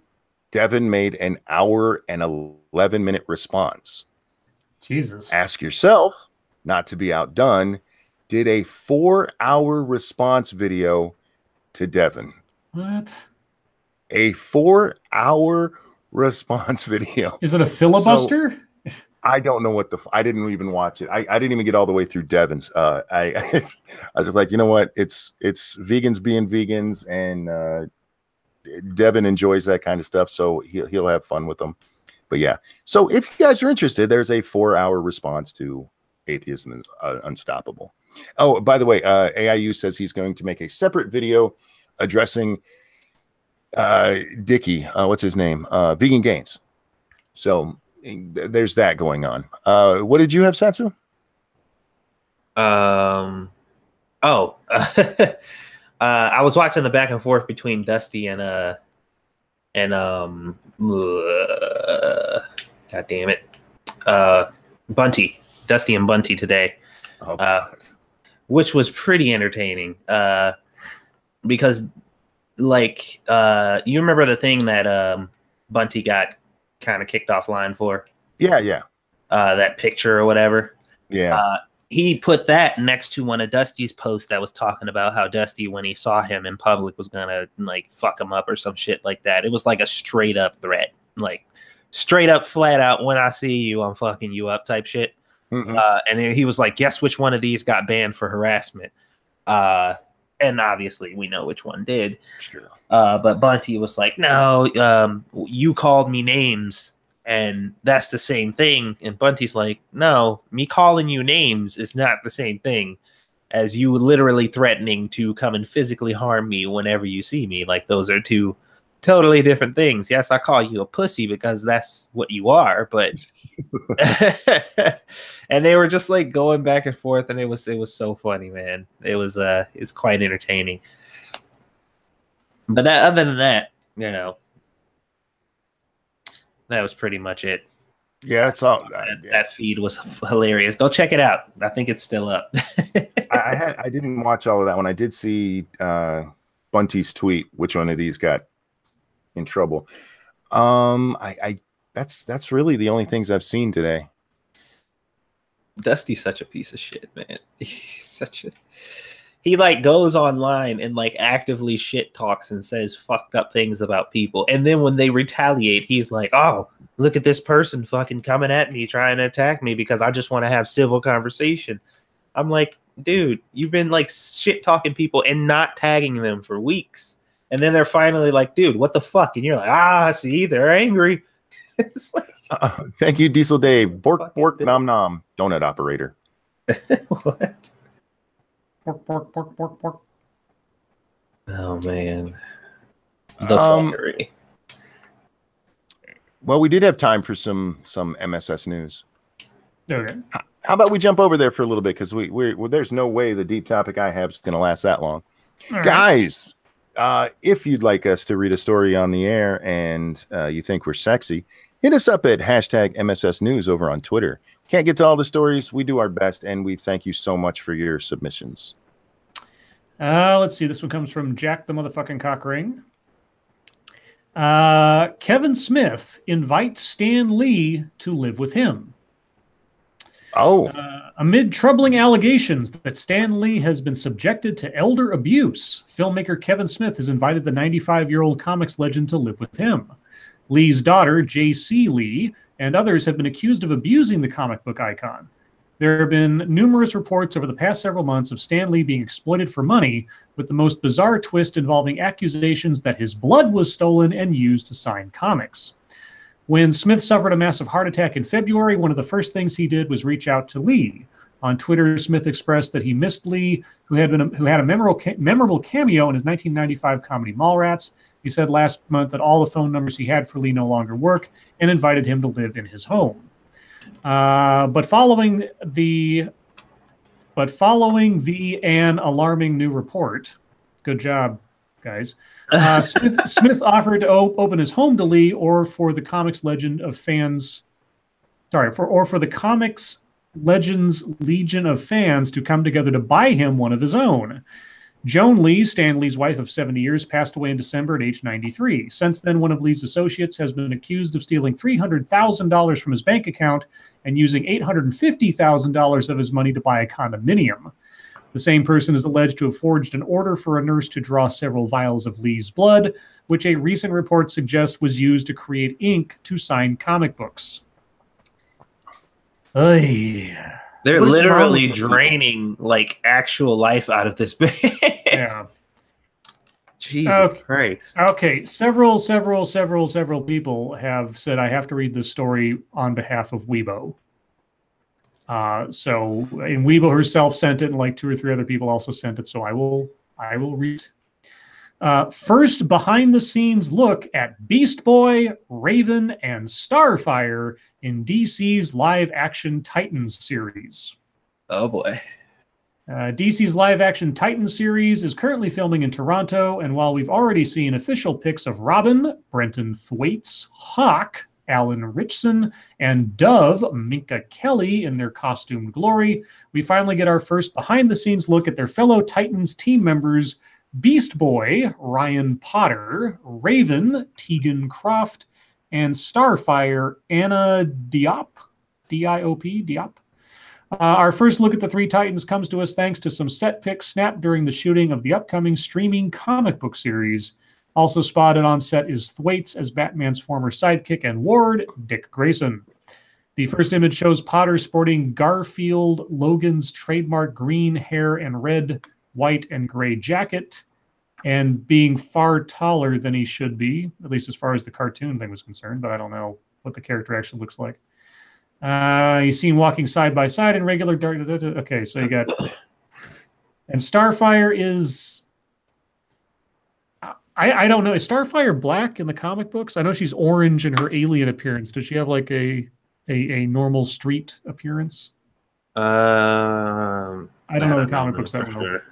Devin made an hour and 11-minute response. Jesus. Ask Yourself, not to be outdone, did a 4-hour response video to Devin. What? A 4-hour response video. Is it a filibuster? I don't know what I didn't even watch it. I didn't even get all the way through Devin's. I was just like, you know what? It's vegans being vegans, and Devin enjoys that kind of stuff, so he'll have fun with them. But yeah, so if you guys are interested, there's a 4-hour response to Atheism is Unstoppable. Oh, by the way, AIU says he's going to make a separate video addressing Dickie, what's his name? Vegan Gains. So there's that going on. What did you have, Satsu? I was watching the back and forth between Dusty and god damn it, Bunty, Dusty and Bunty today, which was pretty entertaining. Because like you remember the thing that Bunty got kind of kicked offline for? Yeah. That picture or whatever. Yeah. He put that next to one of Dusty's posts that was talking about how Dusty, when he saw him in public, was gonna like fuck him up or some shit like that. It was like a straight up threat, like straight up, flat out, when I see you, I'm fucking you up type shit. Mm-hmm. And then he was like, guess which one of these got banned for harassment? And obviously we know which one did. Sure. But Bunty was like, no, you called me names. And that's the same thing. And Bunty's like, no, me calling you names is not the same thing as you literally threatening to come and physically harm me whenever you see me. Like, those are two totally different things. Yes, I call you a pussy because that's what you are, but and they were just like going back and forth, and it was so funny, man. It's quite entertaining. But other than that, you know, that was pretty much it. Yeah, that's all. That feed was hilarious. Go check it out. I think it's still up. I didn't watch all of that one. I did see Bunty's tweet. Which one of these got in trouble? That's really the only things I've seen today. Dusty's such a piece of shit, man. He like goes online and like actively shit talks and says fucked up things about people. And then when they retaliate, he's like, oh, look at this person fucking coming at me, trying to attack me because I just want to have civil conversation. I'm like, dude, you've been like shit talking people and not tagging them for weeks. And then they're finally like, dude, what the fuck? And you're like, see, they're angry. It's like, thank you, Diesel Dave. Bork, bork, nom, nom. Donut operator. What? Pork, pork, pork, pork, pork. Oh, man. The fuckery. Well, we did have time for some MSS news. Okay. How about we jump over there for a little bit? Because there's no way the deep topic I have is going to last that long. All Guys, if you'd like us to read a story on the air and you think we're sexy, hit us up at hashtag MSS News over on Twitter. Can't get to all the stories. We do our best, and we thank you so much for your submissions. Let's see. This one comes from Jack the motherfucking Cockring. Kevin Smith invites Stan Lee to live with him. Oh. Amid troubling allegations that Stan Lee has been subjected to elder abuse, filmmaker Kevin Smith has invited the 95-year-old comics legend to live with him. Lee's daughter, J.C. Lee, and others have been accused of abusing the comic book icon. There have been numerous reports over the past several months of Stan Lee being exploited for money, with the most bizarre twist involving accusations that his blood was stolen and used to sign comics. When Smith suffered a massive heart attack in February, one of the first things he did was reach out to Lee. On Twitter, Smith expressed that he missed Lee, who had a memorable cameo in his 1995 comedy Mallrats. He said last month that all the phone numbers he had for Lee no longer work and invited him to live in his home. But following the an alarming new report, good job, guys. Smith offered to open his home to Lee, or for the comics legend of fans. For the comics legends legion of fans to come together to buy him one of his own. Joan Lee, Stan Lee's wife of 70 years, passed away in December at age 93. Since then, one of Lee's associates has been accused of stealing $300,000 from his bank account and using $850,000 of his money to buy a condominium. The same person is alleged to have forged an order for a nurse to draw several vials of Lee's blood, which a recent report suggests was used to create ink to sign comic books. Oy. They're What is wrong literally with these people? draining like actual life out of this band. Yeah. Jesus Christ. Okay. Several people have said I have to read this story on behalf of Weibo. And Weibo herself sent it, and like 2 or 3 other people also sent it. So I will read. First behind the scenes look at Beast Boy, Raven, and Starfire in DC's live action Titans series. Oh boy. DC's live action Titans series is currently filming in Toronto, and while we've already seen official pics of Robin, Brenton Thwaites, Hawk, Alan Richson, and Dove, Minka Kelly, in their costumed glory, we finally get our first behind-the-scenes look at their fellow Titans team members, Beast Boy, Ryan Potter, Raven, Tegan Croft, and Starfire, Anna Diop, D-I-O-P, Diop. Our first look at the 3 Titans comes to us thanks to some set pics snapped during the shooting of the upcoming streaming comic book series. Also spotted on set is Thwaites as Batman's former sidekick and ward, Dick Grayson. The first image shows Potter sporting Garfield Logan's trademark green hair and red, white, and gray jacket, and being far taller than he should be, at least as far as the cartoon thing was concerned, but I don't know what the character actually looks like. He's seen walking side by side in regular dark. Okay, so you got... And Starfire is... I don't know. Is Starfire black in the comic books? I know she's orange in her alien appearance. Does she have like a normal street appearance? I don't know the comic books that well. Sure.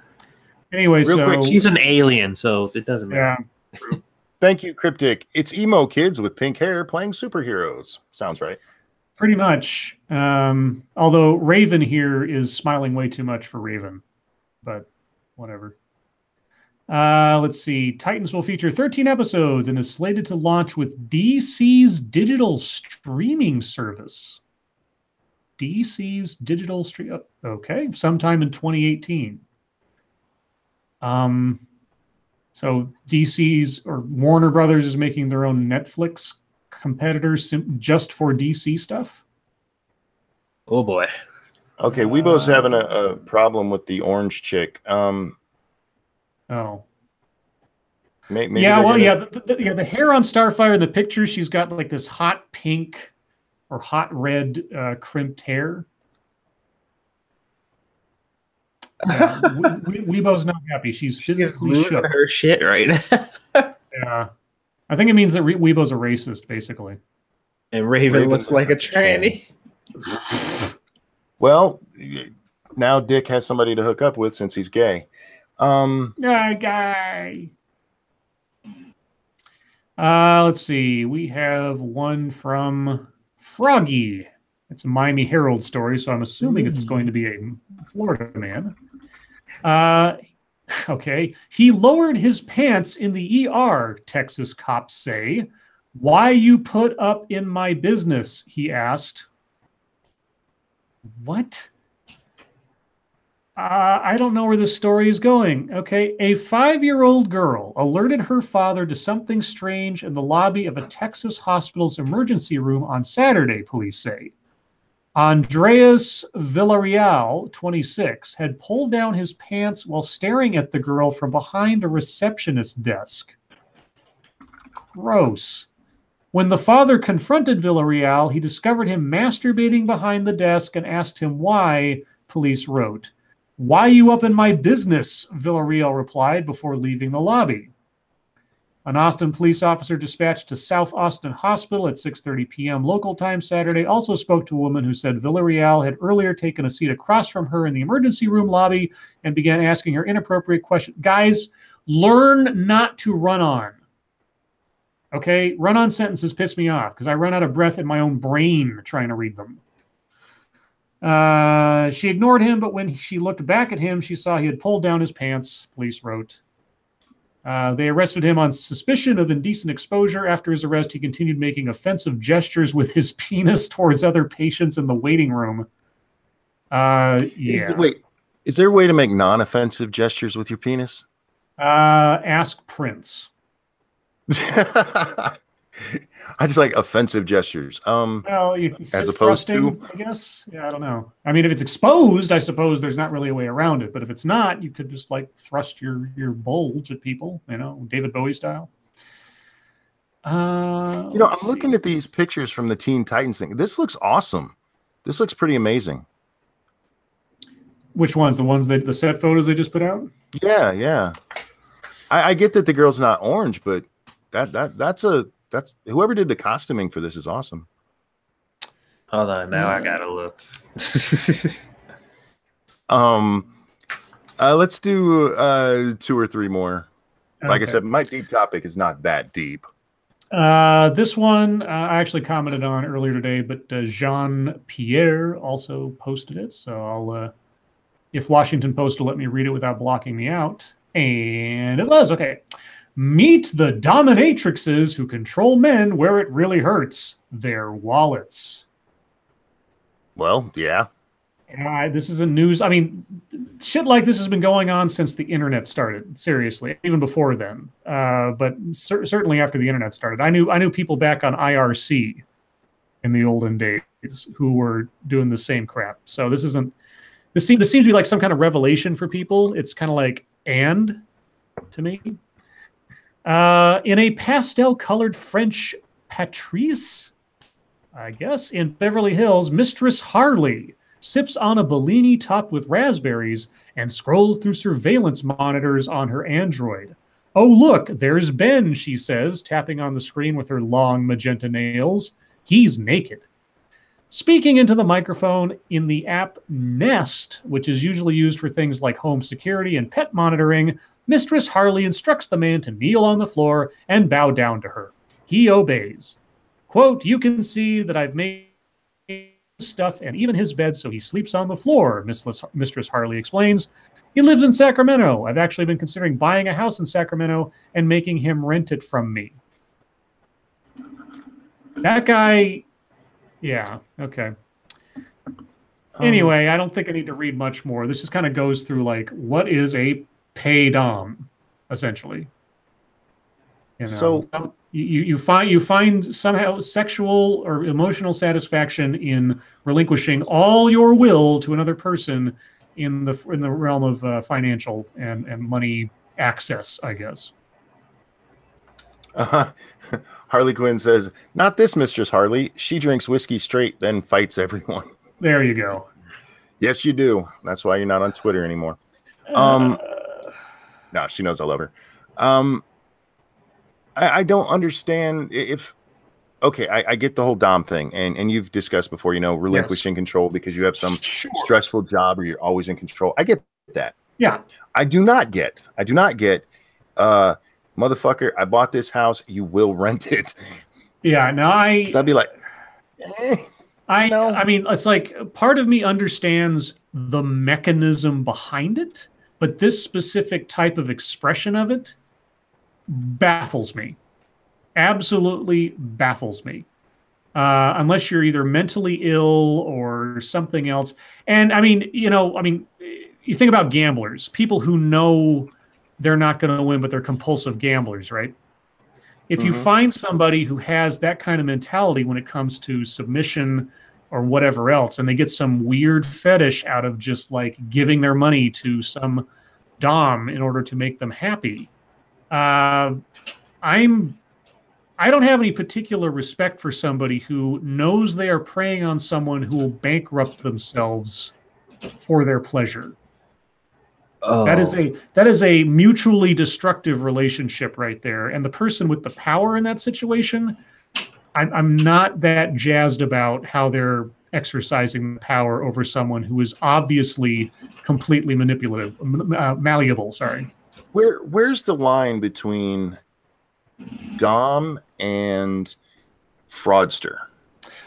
Anyway, Real quick, she's an alien, so it doesn't matter. Yeah. Thank you, Cryptic. It's emo kids with pink hair playing superheroes. Sounds right. Pretty much. Although Raven here is smiling way too much for Raven. But whatever. Let's see. Titans will feature 13 episodes and is slated to launch with DC's digital streaming service. DC's digital stream. Okay, sometime in 2018. So DC's or Warner Brothers is making their own Netflix competitors just for DC stuff. Oh boy. Okay, Weibo's having a problem with the orange chick. Oh. Maybe yeah, well, the hair on Starfire in the picture, she's got like this hot pink or hot red crimped hair. Weibo's not happy. She's physically losing her shit right now. Yeah. I think it means that Weibo's a racist, basically. And Raven looks like a tranny. Well, now Dick has somebody to hook up with since he's gay. Guy. Let's see. We have one from Froggy. It's a Miami Herald story, so I'm assuming it's going to be a Florida man. Okay. He lowered his pants in the ER, Texas cops say. Why you put up in my business, he asked. What? I don't know where this story is going. Okay. A 5-year-old girl alerted her father to something strange in the lobby of a Texas hospital's emergency room on Saturday, police say. Andreas Villarreal, 26, had pulled down his pants while staring at the girl from behind a receptionist desk. Gross. When the father confronted Villarreal, he discovered him masturbating behind the desk and asked him why, police wrote. Why you up in my business? Villarreal replied before leaving the lobby. An Austin police officer dispatched to South Austin Hospital at 6:30 p.m. local time Saturday also spoke to a woman who said Villarreal had earlier taken a seat across from her in the emergency room lobby and began asking her inappropriate questions. Guys, learn not to run on. Okay? Run-on sentences piss me off because I run out of breath in my own brain trying to read them. She ignored him, but when she looked back at him, she saw he had pulled down his pants, police wrote. They arrested him on suspicion of indecent exposure. After his arrest, he continued making offensive gestures with his penis towards other patients in the waiting room. Yeah. Wait, is there a way to make non-offensive gestures with your penis? Ask Prince. I just like offensive gestures. Well, as opposed to, I guess. Yeah, I don't know. I mean, if it's exposed, I suppose there's not really a way around it. But if it's not, you could just like thrust your bulge at people, you know, David Bowie style. I'm looking at these pictures from the Teen Titans thing. This looks awesome. This looks pretty amazing. Which ones? The ones that the set photos they just put out? Yeah, yeah. I get that the girl's not orange, but that's whoever did the costuming for this is awesome. Hold on, now I gotta look. Let's do 2 or 3 more. Like I said, my deep topic is not that deep. This one I actually commented on earlier today, but Jean-Pierre also posted it. So I'll, if Washington Post will let me read it without blocking me out. And it does. Okay. Meet the dominatrixes who control men where it really hurts, their wallets. Well, yeah. This is a news. I mean, shit like this has been going on since the internet started. Seriously, even before then. But certainly after the internet started, I knew people back on IRC in the olden days who were doing the same crap. So this isn't. This seems to be like some kind of revelation for people. It's kind of like to me. In a pastel-colored French Patrice, I guess, in Beverly Hills, Mistress Harley sips on a Bellini topped with raspberries and scrolls through surveillance monitors on her Android. Oh, look, there's Ben, she says, tapping on the screen with her long magenta nails. He's naked. Speaking into the microphone in the app Nest, which is usually used for things like home security and pet monitoring, Mistress Harley instructs the man to kneel on the floor and bow down to her. He obeys. Quote, you can see that I've made stuff and even his bed, so he sleeps on the floor, Mistress Harley explains. He lives in Sacramento. I've actually been considering buying a house in Sacramento and making him rent it from me. That guy, yeah, okay. Anyway, I don't think I need to read much more. This just kind of goes through like, what is a pay dom, essentially? You know, so you find somehow sexual or emotional satisfaction in relinquishing all your will to another person in the realm of financial and money access, I guess. Harley Quinn says, "Not this Mistress Harley. She drinks whiskey straight, then fights everyone." There you go. Yes, you do. That's why you're not on Twitter anymore. No, she knows I love her. I don't understand if. Okay, I get the whole dom thing, and you've discussed before. You know, relinquishing control because you have some stressful job or you're always in control. I get that. Yeah. I do not get. Motherfucker, I bought this house. You will rent it. Yeah. No, I'd be like, I mean, it's like part of me understands the mechanism behind it, but this specific type of expression of it baffles me. Absolutely baffles me. Unless you're either mentally ill or something else. And I mean, you think about gamblers, people who know they're not going to win, but they're compulsive gamblers, right? If you find somebody who has that kind of mentality when it comes to submission or whatever else, and they get some weird fetish out of just like giving their money to some dom in order to make them happy, I don't have any particular respect for somebody who knows they are preying on someone who will bankrupt themselves for their pleasure. Oh. That is a mutually destructive relationship right there. And the person with the power in that situation, I'm not that jazzed about how they're exercising power over someone who is obviously completely malleable. Sorry. Where's the line between dom and fraudster?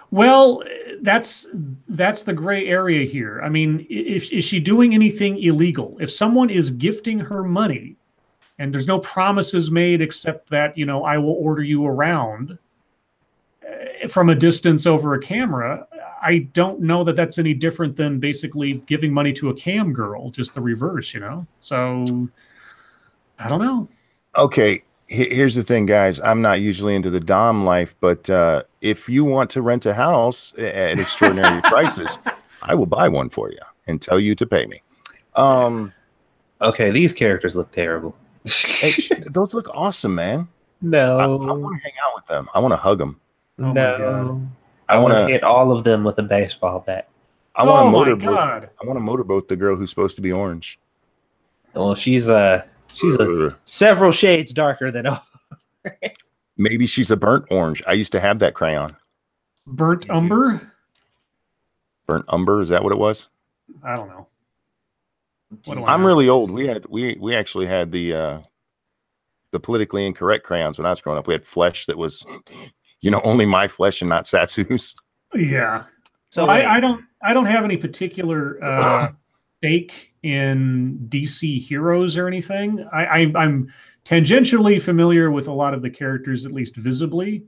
Well, that's the gray area here. I mean, is she doing anything illegal? If someone is gifting her money and there's no promises made except that, I will order you around from a distance over a camera, I don't know that that's any different than basically giving money to a cam girl, just the reverse, So I don't know. Okay. Here's the thing, guys. I'm not usually into the Dom life, but if you want to rent a house at extraordinary prices, I will buy one for you and tell you to pay me. Okay, these characters look terrible. Hey, those look awesome, man. No. I want to hang out with them. I want to hug them. Oh my God. I want to hit all of them with a baseball bat. I want to motorboat. I want to motorboat the girl who's supposed to be orange. Well, she's several shades darker than orange. Maybe she's a burnt orange. I used to have that crayon. Burnt umber? Burnt umber, is that what it was? I don't know. I'm really old. We actually had the politically incorrect crayons when I was growing up. We had flesh that was, only my flesh and not Satsu's. Yeah. So I don't have any particular stake in DC heroes or anything. I'm tangentially familiar with a lot of the characters, at least visibly.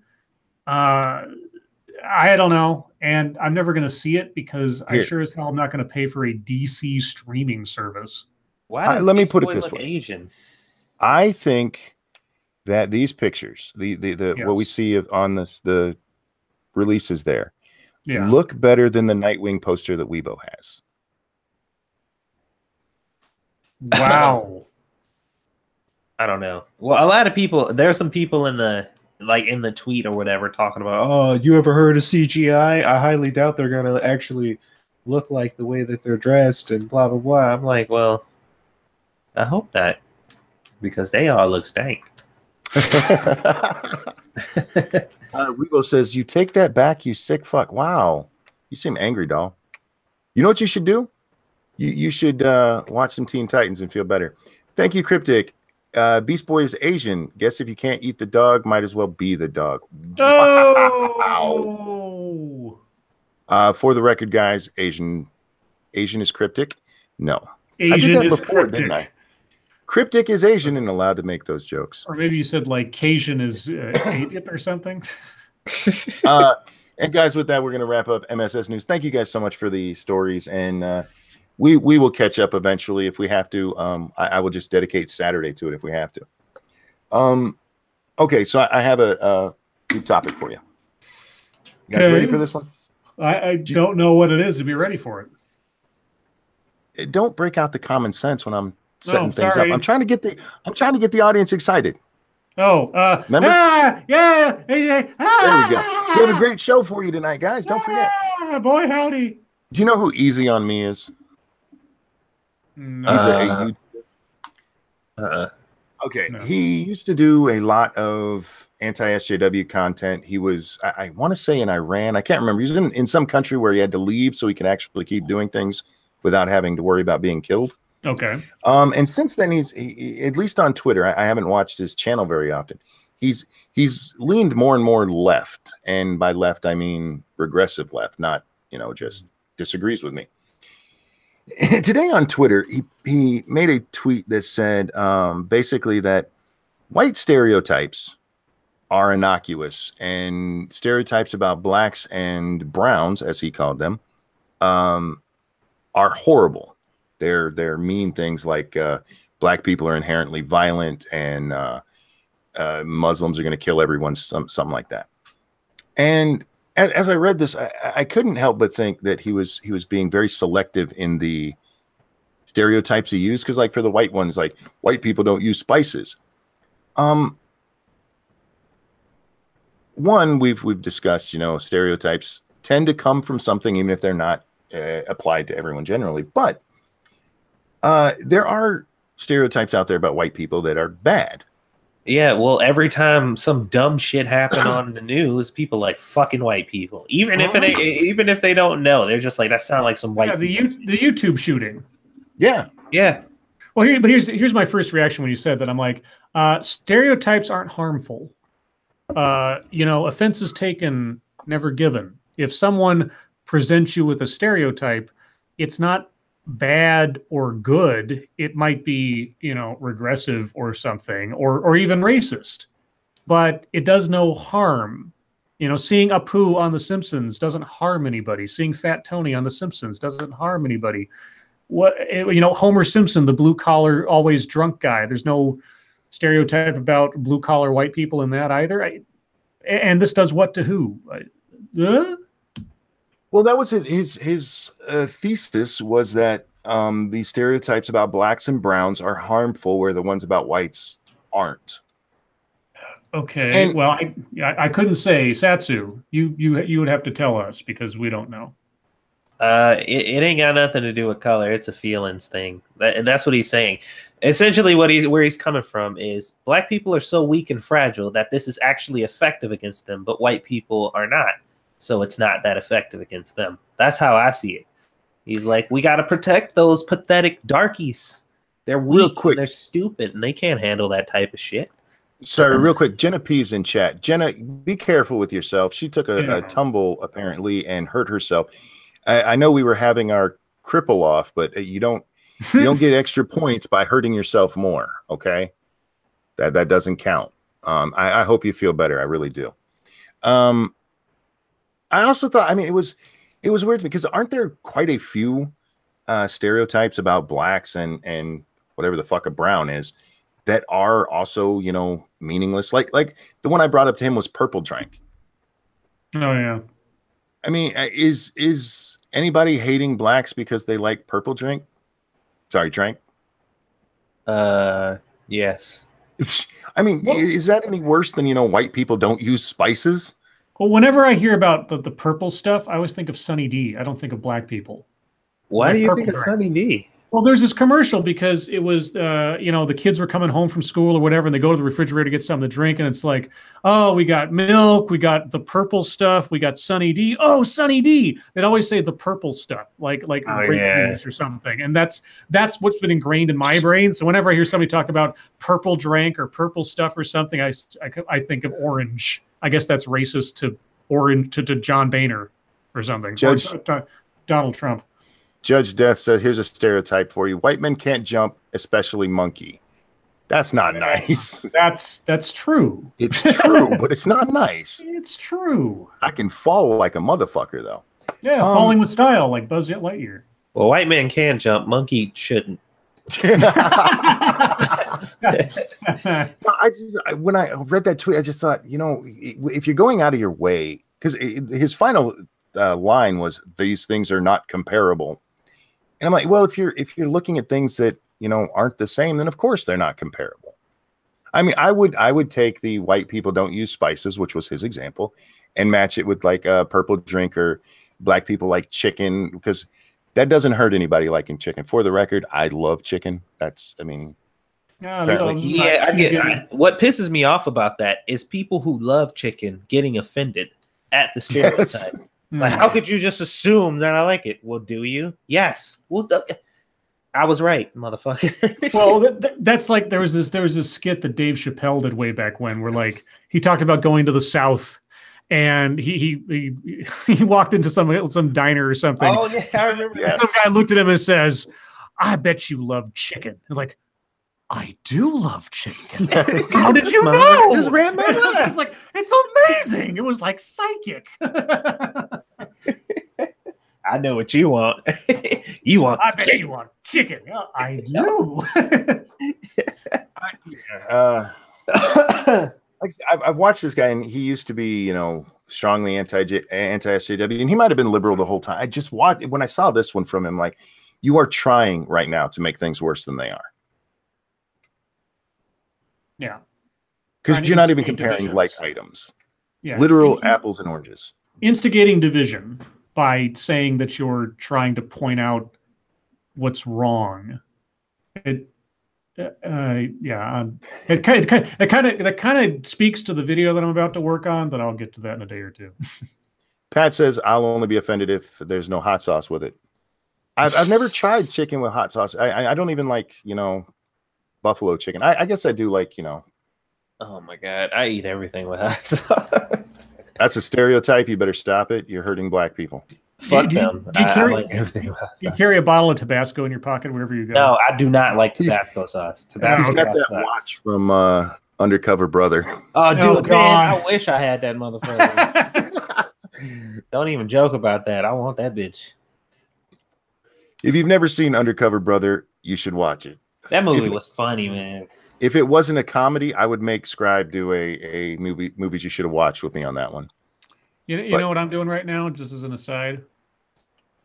I don't know, and I'm never going to see it because I sure as hell am not going to pay for a DC streaming service. Why? Let me put it this way. Asian? I think that these pictures, what we see on the releases there, look better than the Nightwing poster that Weibo has. Wow. I don't know. Well, a lot of people, there's some people in the tweet or whatever talking about, oh, you ever heard of CGI? I highly doubt they're going to actually look like the way that they're dressed and blah, blah, blah. I'm like, well, I hope not, because they all look stank. Weibo says, you take that back, you sick fuck. Wow. You seem angry, doll. You know what you should do? You should watch some Teen Titans and feel better. Thank you, Cryptic. Beast Boy is Asian. Guess if you can't eat the dog, might as well be the dog. Oh! Wow. For the record, guys, Asian is Cryptic? No. Asian I did that is before, Cryptic. didn't I? Cryptic is Asian and allowed to make those jokes. Or maybe you said like Cajun is idiot or something. And guys, with that, we're going to wrap up MSS News. Thank you guys so much for the stories, and we will catch up eventually if we have to. I will just dedicate Saturday to it if we have to. Okay, so I have a new topic for you. You guys ready for this one? I don't know what it is to be ready for it. Don't break out the common sense when I'm setting things up. I'm trying to get the audience excited. Oh, remember? Yeah. There we go. We have a great show for you tonight, guys. Don't forget. Boy, howdy. Do you know who Easy on Me is? No. Okay. No. He used to do a lot of anti-SJW content. He was, I want to say, in Iran. I can't remember. He was in some country where he had to leave so he could actually keep doing things without having to worry about being killed. Okay. And since then, he at least on Twitter, I haven't watched his channel very often. He's leaned more and more left, and by left I mean regressive left, not just disagrees with me. Today on Twitter, he made a tweet that said basically that white stereotypes are innocuous, and stereotypes about blacks and browns, as he called them, are horrible. They're mean things like black people are inherently violent and Muslims are going to kill everyone, something like that. And as I read this, I couldn't help but think that he was being very selective in the stereotypes he used, because like for the white ones, like white people don't use spices. One, we've discussed, stereotypes tend to come from something, even if they're not applied to everyone generally. But there are stereotypes out there about white people that are bad. Yeah, well, every time some dumb shit happen on the news, people like fucking white people. Even if they don't know, they're just like, that sounds like some white. The YouTube shooting. Yeah. Well, here's my first reaction when you said that. I'm like, stereotypes aren't harmful. Offenses taken, never given. If someone presents you with a stereotype, it's not bad or good. It might be, regressive or something, or even racist, but it does no harm. Seeing Apu on The Simpsons doesn't harm anybody. Seeing Fat Tony on The Simpsons doesn't harm anybody. Homer Simpson, the blue collar, always drunk guy. There's no stereotype about blue collar white people in that either. And this does what to who? Well, that was his thesis was that these stereotypes about blacks and browns are harmful, where the ones about whites aren't. Okay, well, I couldn't say. Satsu, you would have to tell us because we don't know. It ain't got nothing to do with color. It's a feelings thing, and that's what he's saying. Essentially, where he's coming from is black people are so weak and fragile that this is actually effective against them, but white people are not. So it's not that effective against them. That's how I see it. He's like, we got to protect those pathetic darkies. They're weak, real quick. They're stupid, and they can't handle that type of shit. Sorry, real quick. Jenna P's in chat. Jenna, be careful with yourself. She took a tumble apparently and hurt herself. I know we were having our cripple off, but you don't get extra points by hurting yourself more. Okay, that doesn't count. I hope you feel better. I really do. I also thought, I mean, it was weird because aren't there quite a few stereotypes about blacks and whatever the fuck a brown is that are also, you know, meaningless? Like the one I brought up to him was purple drank. Oh yeah. I mean, is anybody hating blacks because they like purple drink? Sorry, drank. Yes. I mean, is that any worse than, you know, white people don't use spices? Well, whenever I hear about the purple stuff, I always think of Sunny D. I don't think of black people. Why do you think of Sunny D? Well, there's this commercial because it was, you know, the kids were coming home from school or whatever, and they go to the refrigerator to get something to drink, and it's like, oh, we got milk, we got the purple stuff, we got Sunny D. Oh, Sunny D. They'd always say the purple stuff, like grape juice or something, and that's what's been ingrained in my brain. So whenever I hear somebody talk about purple drank or purple stuff or something, I think of orange. I guess that's racist to orange to John Boehner or something. Judge Donald Trump. Judge Death says, here's a stereotype for you. White men can't jump, especially monkey. That's not nice. That's true. It's true, but it's not nice. It's true. I can fall like a motherfucker, though. Yeah, falling with style, like Buzz Lightyear. Well, white men can jump. Monkey shouldn't. When I read that tweet, I just thought, you know, if you're going out of your way, because his final line was, these things are not comparable. And I'm like, well, if you're looking at things that, you know, aren't the same, then of course they're not comparable. I mean, I would take the white people don't use spices, which was his example, and match it with like a purple drink, or black people like chicken, because that doesn't hurt anybody liking chicken. For the record, I love chicken. That's, I mean, what pisses me off about that is people who love chicken getting offended at the stereotype. Yes. Like, how could you just assume that I like it? Well, do you? Yes. Well, I was right, motherfucker. Well, that's like there was this skit that Dave Chappelle did way back when, where like he talked about going to the South, and he walked into some diner or something. Oh yeah, I remember that. Some guy looked at him and says, "I bet you love chicken." And like, I do love chicken. How did you know? Just ran by I was like, it's amazing. It was like psychic. I know what you want. You want. I bet you want chicken. Yeah, I do. I've watched this guy, and he used to be, you know, strongly anti-SJW, and he might have been liberal the whole time. I just watched when I saw this one from him, like, you are trying right now to make things worse than they are. Yeah, because you're not even comparing divisions. Like items. Yeah, literal apples and oranges. Instigating division by saying that you're trying to point out what's wrong. It kind of speaks to the video that I'm about to work on, but I'll get to that in a day or two. Pat says, I'll only be offended if there's no hot sauce with it. I've never tried chicken with hot sauce. I don't even like, you know, buffalo chicken. I guess I do like, you know. Oh my God, I eat everything with hot sauce. That's a stereotype. You better stop it. You're hurting black people. Fuck them. I like everything with hot sauce. You carry a bottle of Tabasco in your pocket wherever you go? No, I do not like Tabasco sauce. He's got that watch from Undercover Brother. Oh, dude, man, I wish I had that motherfucker. Don't even joke about that. I want that bitch. If you've never seen Undercover Brother, you should watch it. That movie was funny, man. If it wasn't a comedy, I would make Scribe do a movies you should have watched with me on that one. You know what I'm doing right now, just as an aside?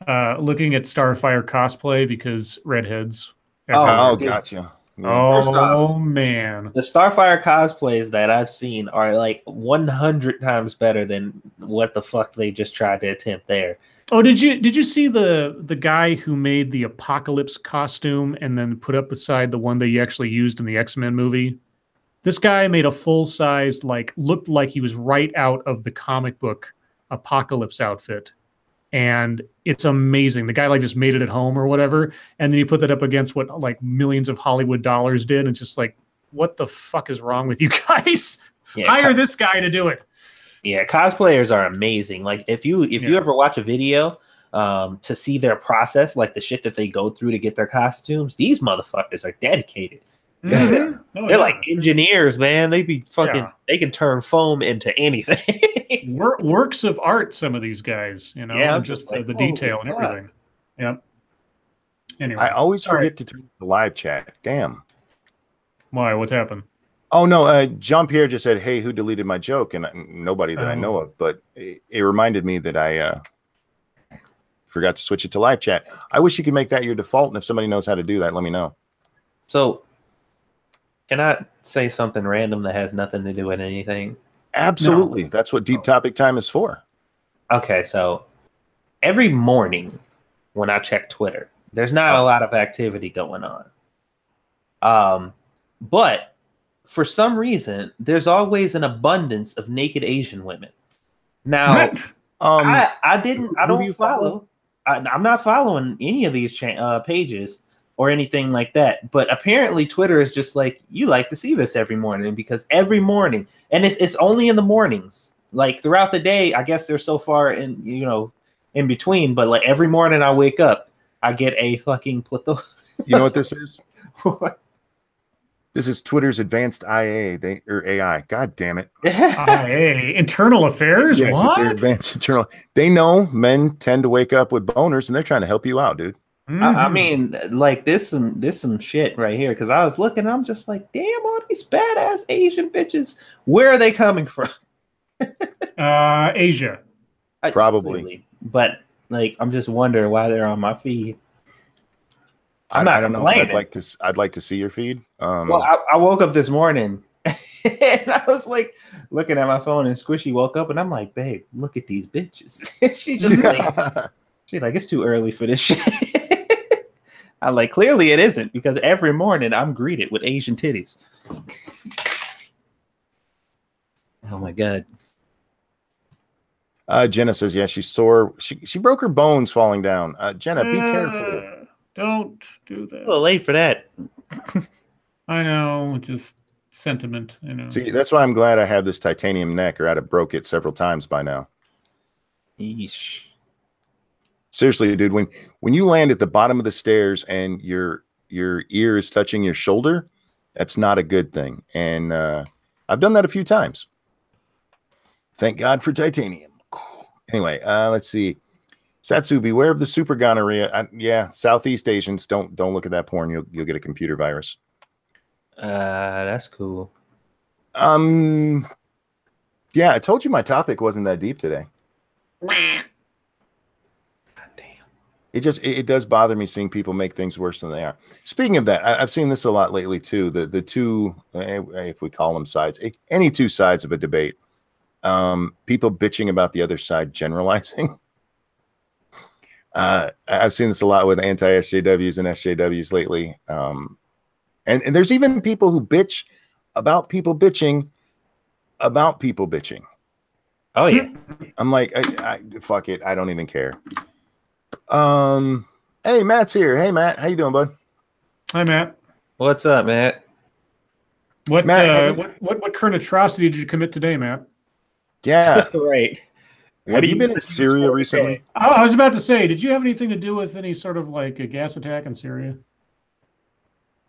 Looking at Starfire cosplay because redheads. Oh, gotcha. Yeah. Oh, man. The Starfire cosplays that I've seen are like 100 times better than what the fuck they just tried to attempt there. Oh, did you see the guy who made the Apocalypse costume and then put up beside the one that he actually used in the X-Men movie? This guy made a full-sized, looked like he was right out of the comic book Apocalypse outfit. And it's amazing. The guy just made it at home or whatever, and then you put that up against what millions of Hollywood dollars did, and just what the fuck is wrong with you guys? Yeah, hire this guy to do it. Yeah, cosplayers are amazing. Like if you ever watch a video to see their process, like the shit that they go through to get their costumes, these motherfuckers are dedicated. Mm-hmm. They're like engineers, man. They be fucking. Yeah. They can turn foam into anything. Works of art. Some of these guys, and just the detail and everything. Yep. Anyway, I always forget to turn the live chat. Damn. Why? What happened? Oh no, Jean-Pierre just said, "Hey, who deleted my joke?" And nobody that I know of, but it reminded me that I forgot to switch it to live chat. I wish you could make that your default, and if somebody knows how to do that, let me know. So. Can I say something random that has nothing to do with anything? Absolutely. No. That's what Deep Topic Time is for. Okay, so every morning when I check Twitter, there's not a lot of activity going on. But for some reason, there's always an abundance of naked Asian women. Now, I don't follow. I'm not following any of these pages or anything like that. But apparently Twitter is just like, you like to see this every morning, because every morning, and it's only in the mornings, like throughout the day, I guess they're so far in, in between, but like every morning I wake up, I get a fucking plethora. You know what this is? What? This is Twitter's advanced IA, or AI. God damn it. IA, internal affairs? Yes, what? It's their advanced internal. They know men tend to wake up with boners, and they're trying to help you out, dude. I mean, like this some shit right here, because I was looking, I'm just like, damn, all these badass Asian bitches, where are they coming from? Asia, probably. But like, I'm just wondering why they're on my feed. I don't know. I'd like to see your feed. Well, I woke up this morning and I was like looking at my phone, and Squishy woke up, and I'm like, babe, look at these bitches. She just she's like, it's too early for this shit. I'm like, clearly it isn't, because every morning I'm greeted with Asian titties. Oh my god. Jenna says, yeah, she's sore. She broke her bones falling down. Jenna, be careful. Don't do that. A little late for that. I know, just sentiment. See, that's why I'm glad I have this titanium neck, or I'd have broke it several times by now. Yeesh. Seriously, dude, when you land at the bottom of the stairs and your ear is touching your shoulder, that's not a good thing. And I've done that a few times. Thank God for titanium. Anyway, let's see. Satsu, beware of the super gonorrhea. Yeah, Southeast Asians, don't look at that porn. You'll get a computer virus. That's cool. Yeah, I told you my topic wasn't that deep today. It does bother me seeing people make things worse than they are. Speaking of that, I've seen this a lot lately too. The two, if we call them sides, any two sides of a debate, people bitching about the other side generalizing. I've seen this a lot with anti-SJWs and SJWs lately. And there's even people who bitch about people bitching about people bitching. Oh yeah. I'm like, fuck it. I don't even care. Hey, Matt's here. Hey, Matt, how you doing, bud? Hi, Matt. What's up, Matt? What current atrocity did you commit today, Matt? Yeah. Right. Have you been in Syria recently? Oh, I was about to say, did you have anything to do with any sort of like a gas attack in Syria?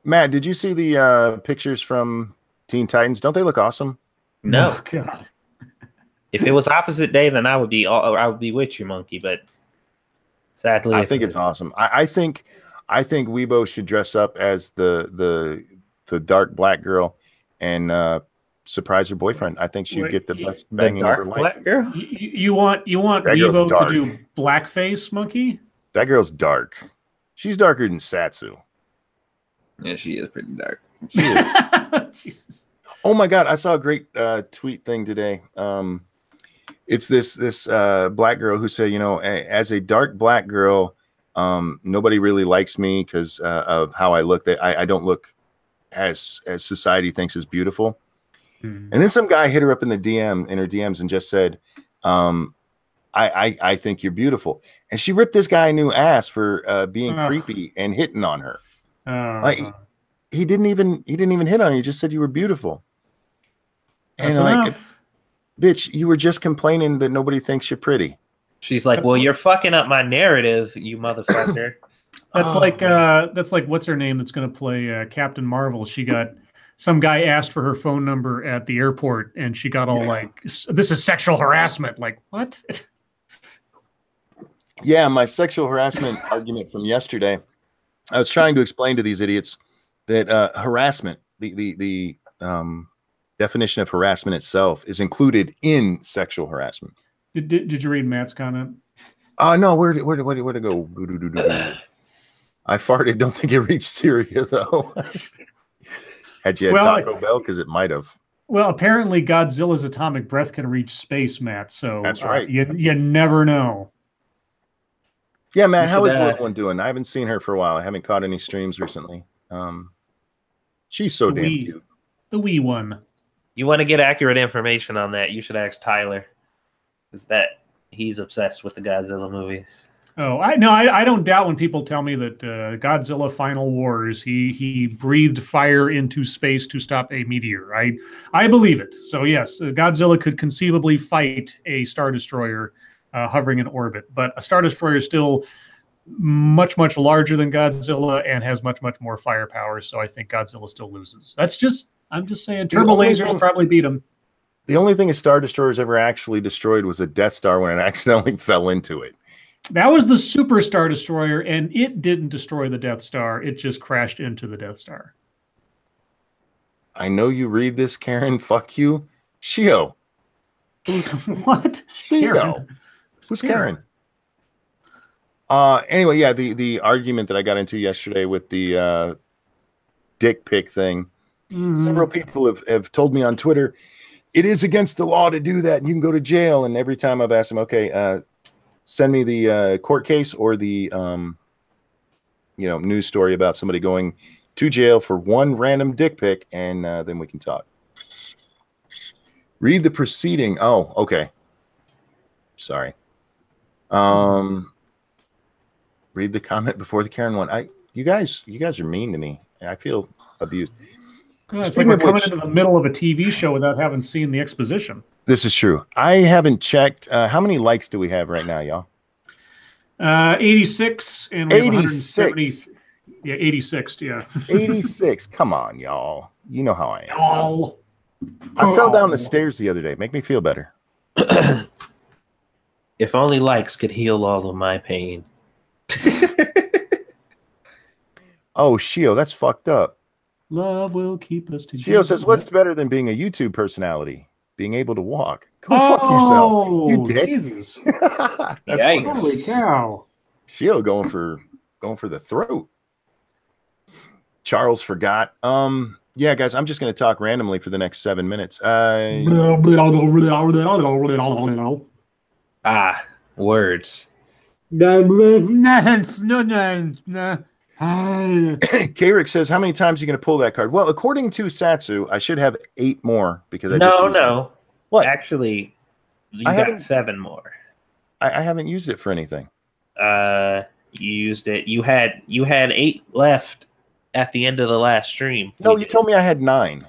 Matt, did you see the pictures from Teen Titans? Don't they look awesome? No. Oh, God. If it was opposite day, then I would be with you, monkey. But sadly, I think it's awesome. I think I think Weibo should dress up as the dark black girl and surprise her boyfriend. I think she'd get the best banging of her life. Black girl? You want That girl's Weibo to dark. do blackface, Monkey? That girl's dark. She's darker than Satsu. Yeah, she is pretty dark. She is. Jesus. Oh my God, I saw a great tweet thing today. It's this black girl who said, as a dark black girl, nobody really likes me because of how I look. I don't look as society thinks is beautiful. And then some guy hit her up in her DMs and just said, I think you're beautiful. And she ripped this guy a new ass for being creepy and hitting on her. Like he didn't even hit on you. He just said you were beautiful. That's and like, enough. bitch, you were just complaining that nobody thinks you're pretty. She's like, well, you're fucking up my narrative, you motherfucker. That's like what's her name that's going to play Captain Marvel. She got some guy asked for her phone number at the airport, and she got all like, "This is sexual harassment." Like, what? Yeah, my sexual harassment argument from yesterday. I was trying to explain to these idiots that harassment, the definition of harassment itself, is included in sexual harassment. Did you read Matt's comment? No, where to go? I farted. Don't think it reached Syria though. Had you had Taco Bell? Because it might have. Well, apparently Godzilla's atomic breath can reach space, Matt. So that's right. You never know. Yeah, Matt, how is the little one doing? I haven't seen her for a while. I haven't caught any streams recently. She's so damn cute. The wee one. You want to get accurate information on that, you should ask Tyler. Is that he's obsessed with the Godzilla movies. Oh, I don't doubt when people tell me that Godzilla Final Wars, he breathed fire into space to stop a meteor. I believe it. So yes, Godzilla could conceivably fight a Star Destroyer hovering in orbit, but a Star Destroyer is still much, much larger than Godzilla and has much, much more firepower. So I think Godzilla still loses. I'm just saying, turbo lasers will probably beat him. The only thing a Star Destroyer's ever actually destroyed was a Death Star when it accidentally fell into it. That was the Super Star Destroyer, and it didn't destroy the Death Star. It just crashed into the Death Star. I know you read this, Karen. Fuck you. Shio. What? Shio. Who's Karen? Anyway, yeah, the argument that I got into yesterday with the dick pic thing, several people have told me on Twitter, it is against the law to do that, and you can go to jail. And every time I've asked them, okay, send me the court case or the news story about somebody going to jail for one random dick pic, and then we can talk. Read the proceeding. Oh, okay. Sorry. Read the comment before the Karen one. You guys are mean to me. I feel abused. It's like we're coming into the middle of a TV show without having seen the exposition. This is true. I haven't checked. How many likes do we have right now, y'all? 86 and we have 86. Yeah, 86. Yeah. 86. Come on, y'all. You know how I am. I fell down the stairs the other day. Make me feel better. If only likes could heal all of my pain. Oh, Shio, that's fucked up. Love will keep us together. Shio says, what's better than being a YouTube personality? Being able to walk. Go fuck yourself. You dick. Jesus. That's holy cow. Shio going for the throat. Charles forgot. Yeah, guys, I'm just going to talk randomly for the next 7 minutes. Words. K-Rick says, how many times are you going to pull that card? Well, according to Satsu, I should have 8 more because I No. What? Actually, you got 7 more. I haven't used it for anything. You used it. You had 8 left at the end of the last stream. No, you told me I had 9.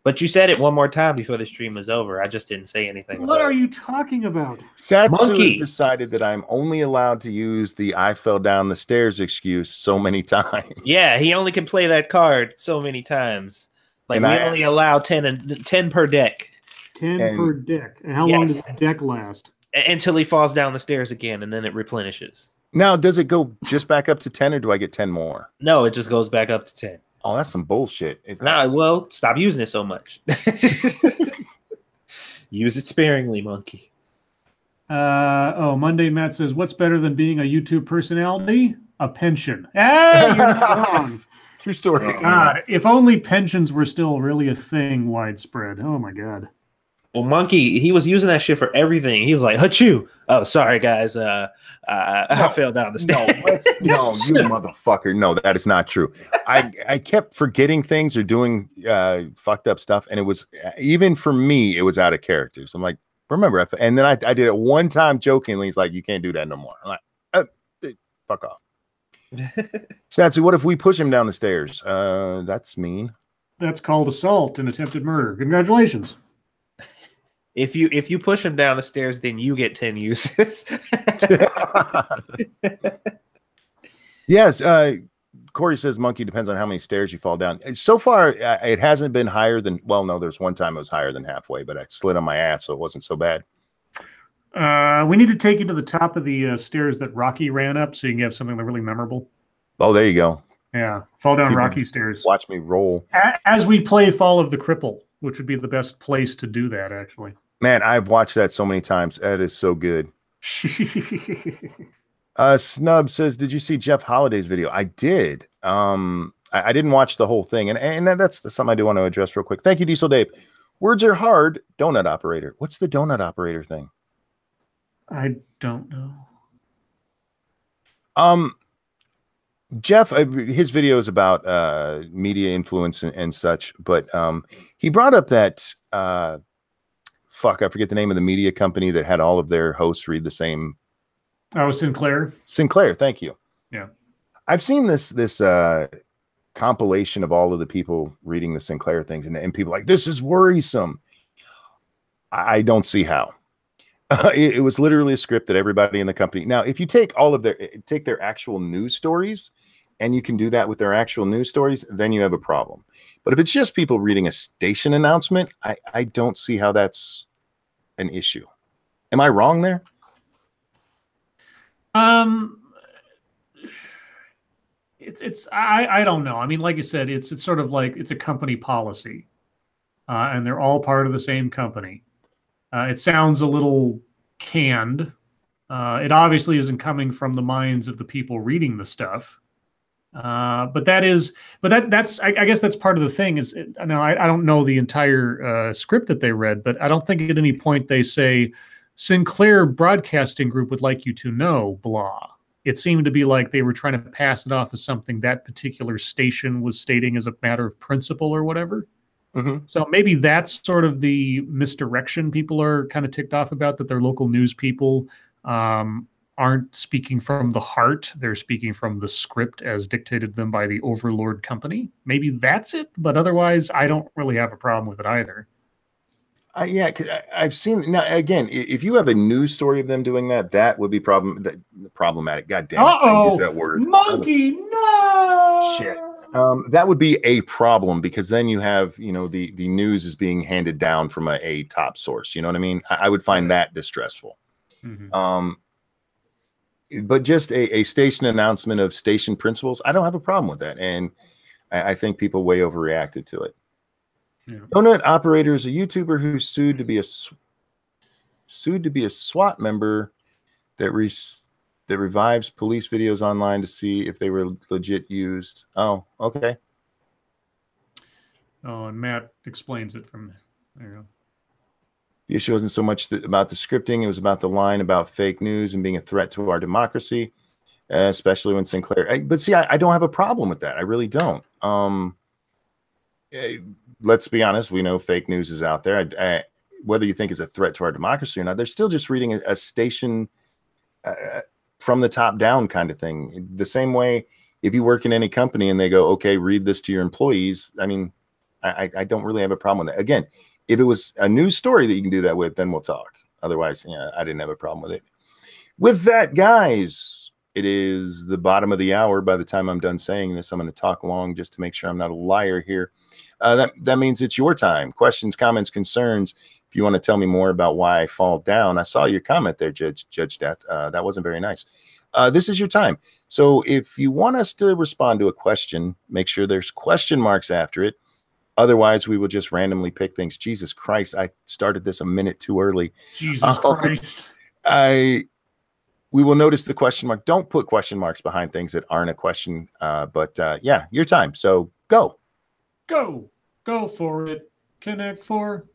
But you said it one more time before the stream was over. I just didn't say anything. What are you talking about? Satsu has decided that I'm only allowed to use the I fell down the stairs excuse so many times. Yeah, he only can play that card so many times. Like, we only allow 10 per deck. 10 per deck. And how long does the deck last? Until he falls down the stairs again, and then it replenishes. Now, does it go just back up to 10 or do I get 10 more? No, it just goes back up to 10. Oh, that's some bullshit. Well, stop using it so much. Use it sparingly, monkey. Monday Matt says, what's better than being a YouTube personality? A pension. Hey, you're not wrong. True story. God, if only pensions were still really a thing widespread. Oh my God. Well, monkey, he was using that shit for everything. He was like, "Hachoo! Oh, sorry guys, I fell down the stairs." No, you motherfucker. No, that is not true. I kept forgetting things or doing fucked up stuff, and it was even for me, it was out of character. So I'm like, remember, and then I did it one time jokingly. He's like, "You can't do that no more." I'm like, fuck off. Satsu, what if we push him down the stairs? That's mean. That's called assault and attempted murder. Congratulations. If you push him down the stairs, then you get 10 uses. Yes. Corey says monkey depends on how many stairs you fall down. So far, it hasn't been higher than, well, no, there's one time it was higher than halfway, but I slid on my ass, so it wasn't so bad. We need to take you to the top of the stairs that Rocky ran up so you can have something really memorable. Oh, there you go. Yeah. Fall down Rocky stairs. Watch me roll. As we play Fall of the Cripple, which would be the best place to do that, actually. Man, I've watched that so many times. That is so good. Snub says, did you see Jeff Holliday's video? I did. I didn't watch the whole thing. And that's something I do want to address real quick. Thank you, Diesel Dave. Words are hard. Donut operator. What's the donut operator thing? I don't know. Jeff, his video is about media influence and such, but he brought up that I forget the name of the media company that had all of their hosts read the same. Oh, Sinclair. Sinclair, thank you. Yeah, I've seen this compilation of all of the people reading the Sinclair things, and people like, this is worrisome. I don't see how. It was literally a script that everybody in the company. Now, if you take their actual news stories, and you can do that with their actual news stories, then you have a problem. But if it's just people reading a station announcement, I don't see how that's an issue. Am I wrong there? I don't know. I mean, like you said, it's sort of like it's a company policy, and they're all part of the same company. It sounds a little canned. It obviously isn't coming from the minds of the people reading the stuff. But that's I guess that's part of the thing is I don't know the entire script that they read, but I don't think at any point they say Sinclair Broadcasting Group would like you to know blah. It seemed to be like they were trying to pass it off as something that particular station was stating as a matter of principle or whatever. Mm-hmm. So maybe that's sort of the misdirection people are kind of ticked off about, that their local news people aren't speaking from the heart. They're speaking from the script as dictated them by the overlord company. Maybe that's it, but otherwise I don't really have a problem with it either. Yeah, cause I've seen, now again, if you have a news story of them doing that, that would be problematic. God damn it. I use that word. Monkey, no! Shit. That would be a problem, because then you have, the news is being handed down from a top source. You know what I mean? I would find that distressful. Mm-hmm. But just a station announcement of station principles, I don't have a problem with that. And I think people way overreacted to it. Yeah. Donut operator is a YouTuber who's sued to be a SWAT member that revives police videos online to see if they were legit used. Oh, okay. Oh, and Matt explains it from there. You go. The issue wasn't so much about the scripting. It was about the line about fake news and being a threat to our democracy, especially when Sinclair. But see, I don't have a problem with that. I really don't. Let's be honest. We know fake news is out there. Whether you think it's a threat to our democracy or not, they're still just reading a station from the top down kind of thing. The same way, if you work in any company and they go, okay, read this to your employees. I mean, I don't really have a problem with that. Again, if it was a news story that you can do that with, then we'll talk. Otherwise, I didn't have a problem with it. With that, guys, it is the bottom of the hour. By the time I'm done saying this, I'm going to talk long just to make sure I'm not a liar here. That means it's your time. Questions, comments, concerns. If you want to tell me more about why I fall down, I saw your comment there, Judge Death. That wasn't very nice. this is your time. So if you want us to respond to a question, make sure there's question marks after it. Otherwise, we will just randomly pick things. Jesus Christ, I started this a minute too early. Jesus Christ. We will notice the question mark. Don't put question marks behind things that aren't a question. Yeah, your time. So go. Go for it. Connect for.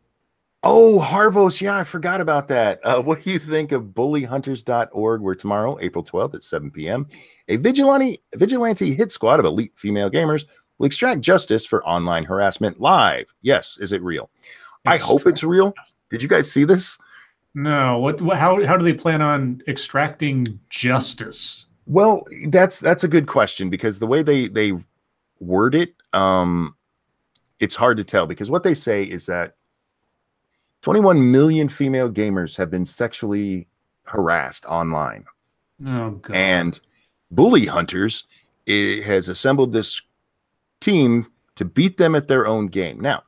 Oh, Harvos. Yeah, I forgot about that. What do you think of bullyhunters.org, where tomorrow, April 12th at 7 p.m., a vigilante hit squad of elite female gamers will extract justice for online harassment live? Yes. Is it real? I hope it's real. Did you guys see this? No. How do they plan on extracting justice? Well, that's a good question, because the way they word it, it's hard to tell, because what they say is that 21 million female gamers have been sexually harassed online. Oh, God. And Bully Hunters has assembled this team to beat them at their own game. Now,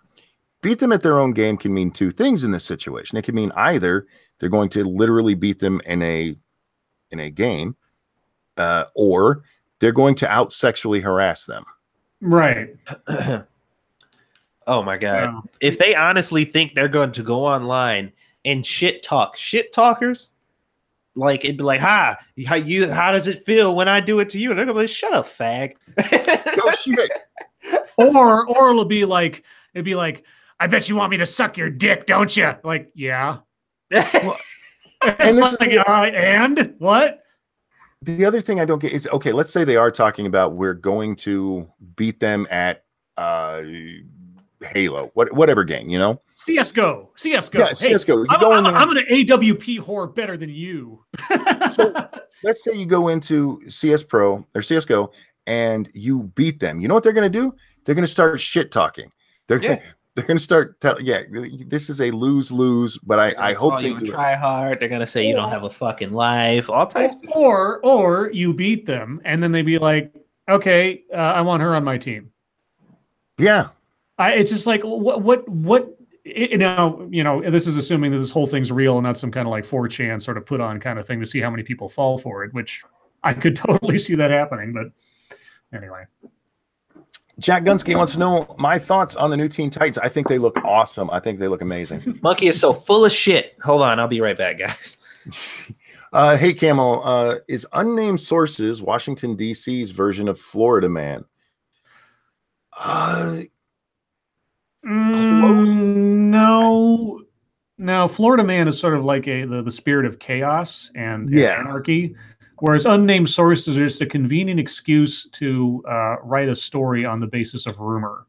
beat them at their own game can mean two things in this situation. It can mean either they're going to literally beat them in a game, or they're going to out sexually harass them. Right. Oh my God. Wow. If they honestly think they're going to go online and shit talkers, like it'd be like, how does it feel when I do it to you? And they're gonna be like, shut up, fag. No shit. Or it'll be like, I bet you want me to suck your dick, don't you? Like, yeah. Well, and this like, and what? The other thing I don't get is, okay, let's say they are talking about we're going to beat them at Halo, whatever game, you know? CSGO. Yeah, hey, CSGO. I'm an AWP whore better than you. So let's say you go into CS Pro or CSGO and you beat them. You know what they're going to do? They're going to start shit talking. They're going to start this is a lose-lose, but I hope they do try hard. They're going to say you don't have a fucking life, all types. Or you beat them and then they'd be like, okay, I want her on my team. Yeah. It's just like, this is assuming that this whole thing's real and not some kind of like 4chan sort of put on kind of thing to see how many people fall for it, which I could totally see that happening. But anyway. Jack Gunsky wants to know my thoughts on the new Teen Titans. I think they look awesome. I think they look amazing. Monkey is so full of shit. Hold on. I'll be right back, guys. Hey, Camel, is Unnamed Sources Washington, D.C.'s version of Florida Man? No. Now, Florida Man is sort of like the spirit of chaos and anarchy, whereas Unnamed Sources are just a convenient excuse to write a story on the basis of rumor.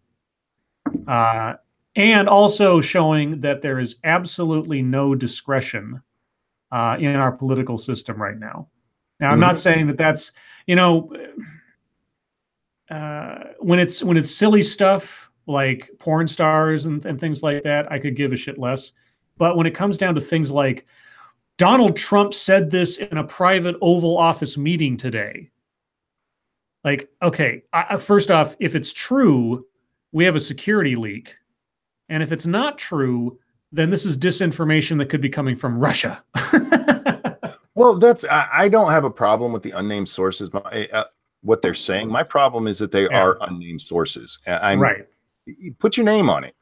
And also showing that there is absolutely no discretion in our political system right now. Now, I'm not saying that that's, when it's silly stuff like porn stars and things like that, I could give a shit less. But when it comes down to things like Donald Trump said this in a private Oval Office meeting today. Like, okay, first off, if it's true, we have a security leak. And if it's not true, then this is disinformation that could be coming from Russia. Well, I don't have a problem with the unnamed sources. What they're saying. My problem is that they are unnamed sources. Right. Put your name on it.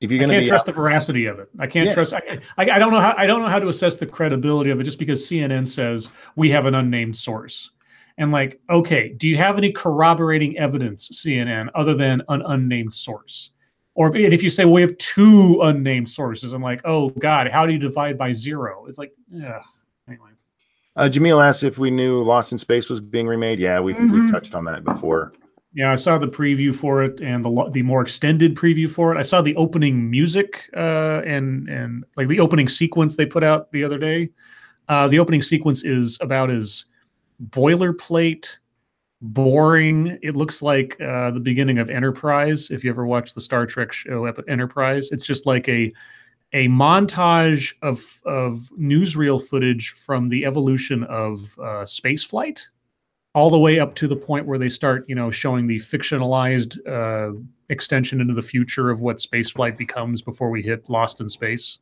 If you're going to can't trust the veracity of it. I can't trust. I don't know how. I don't know how to assess the credibility of it just because CNN says we have an unnamed source. And like, okay, do you have any corroborating evidence, CNN, other than an unnamed source? Or if you say, well, we have two unnamed sources, I'm like, oh God, how do you divide by 0? It's like, anyway. Jamil asked if we knew Lost in Space was being remade. Yeah, we've touched on that before. Yeah, I saw the preview for it and the more extended preview for it. I saw the opening music and like the opening sequence they put out the other day. The opening sequence is about as boilerplate, boring. It looks like the beginning of Enterprise. If you ever watched the Star Trek show Enterprise, it's just like a montage of newsreel footage from the evolution of space flight, all the way up to the point where they start, showing the fictionalized extension into the future of what spaceflight becomes before we hit Lost in Space.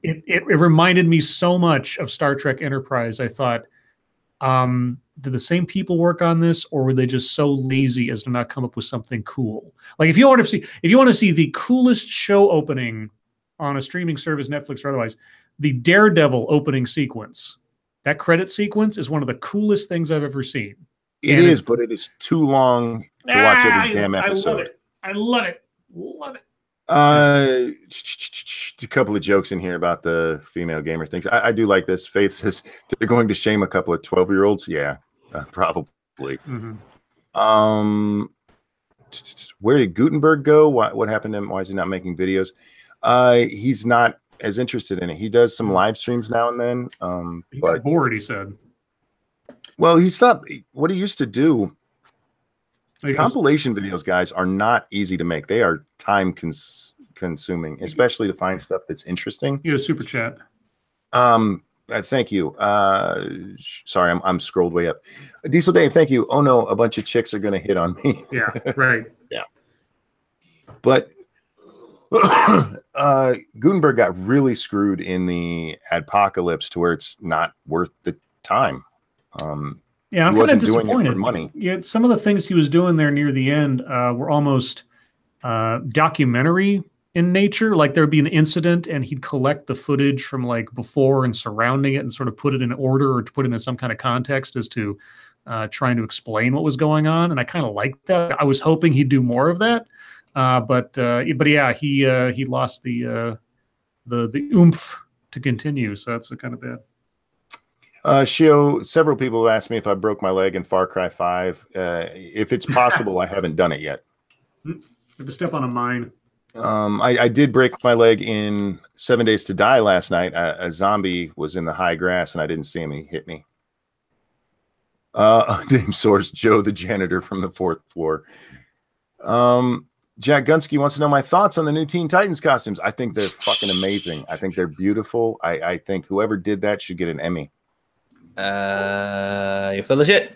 It reminded me so much of Star Trek Enterprise. I thought, Did the same people work on this, or were they just so lazy as to not come up with something cool? Like if you want to see the coolest show opening on a streaming service, Netflix or otherwise, the Daredevil opening sequence, that credit sequence is one of the coolest things I've ever seen. It is, but it is too long to watch every damn episode. I love it. Love it. A couple of jokes in here about the female gamer things. I do like this. Faith says they're going to shame a couple of 12-year-olds. Yeah, probably. Where did Gutenberg go? What happened to him? Why is he not making videos? He's not as interested in it. He does some live streams now and then. He got bored, he said. Well, he stopped. What he used to do, compilation videos, guys, are not easy to make. They are time consuming, especially to find stuff that's interesting. You have a super chat. Thank you. Sorry, I'm scrolled way up. Diesel Dave, thank you. Oh no, a bunch of chicks are gonna hit on me. Yeah, right. Yeah. But Gutenberg got really screwed in the apocalypse to where it's not worth the time. Yeah, I'm kind of disappointed. Money. Yeah, some of the things he was doing there near the end were almost documentary in nature. Like there'd be an incident and he'd collect the footage from like before and surrounding it and sort of put it in order or to put it in some kind of context as to trying to explain what was going on. And I kind of liked that. I was hoping he'd do more of that. But yeah, he lost the oomph to continue. So that's kind of bad. Shio, several people have asked me if I broke my leg in Far Cry 5. If it's possible, I haven't done it yet. I have to step on a mine. I did break my leg in 7 Days to Die last night. A zombie was in the high grass, and I didn't see him. He hit me. Name source, Joe, the janitor from the 4th floor. Jack Gunsky wants to know my thoughts on the new Teen Titans costumes. I think they're fucking amazing. I think they're beautiful. I think whoever did that should get an Emmy. You're full of shit.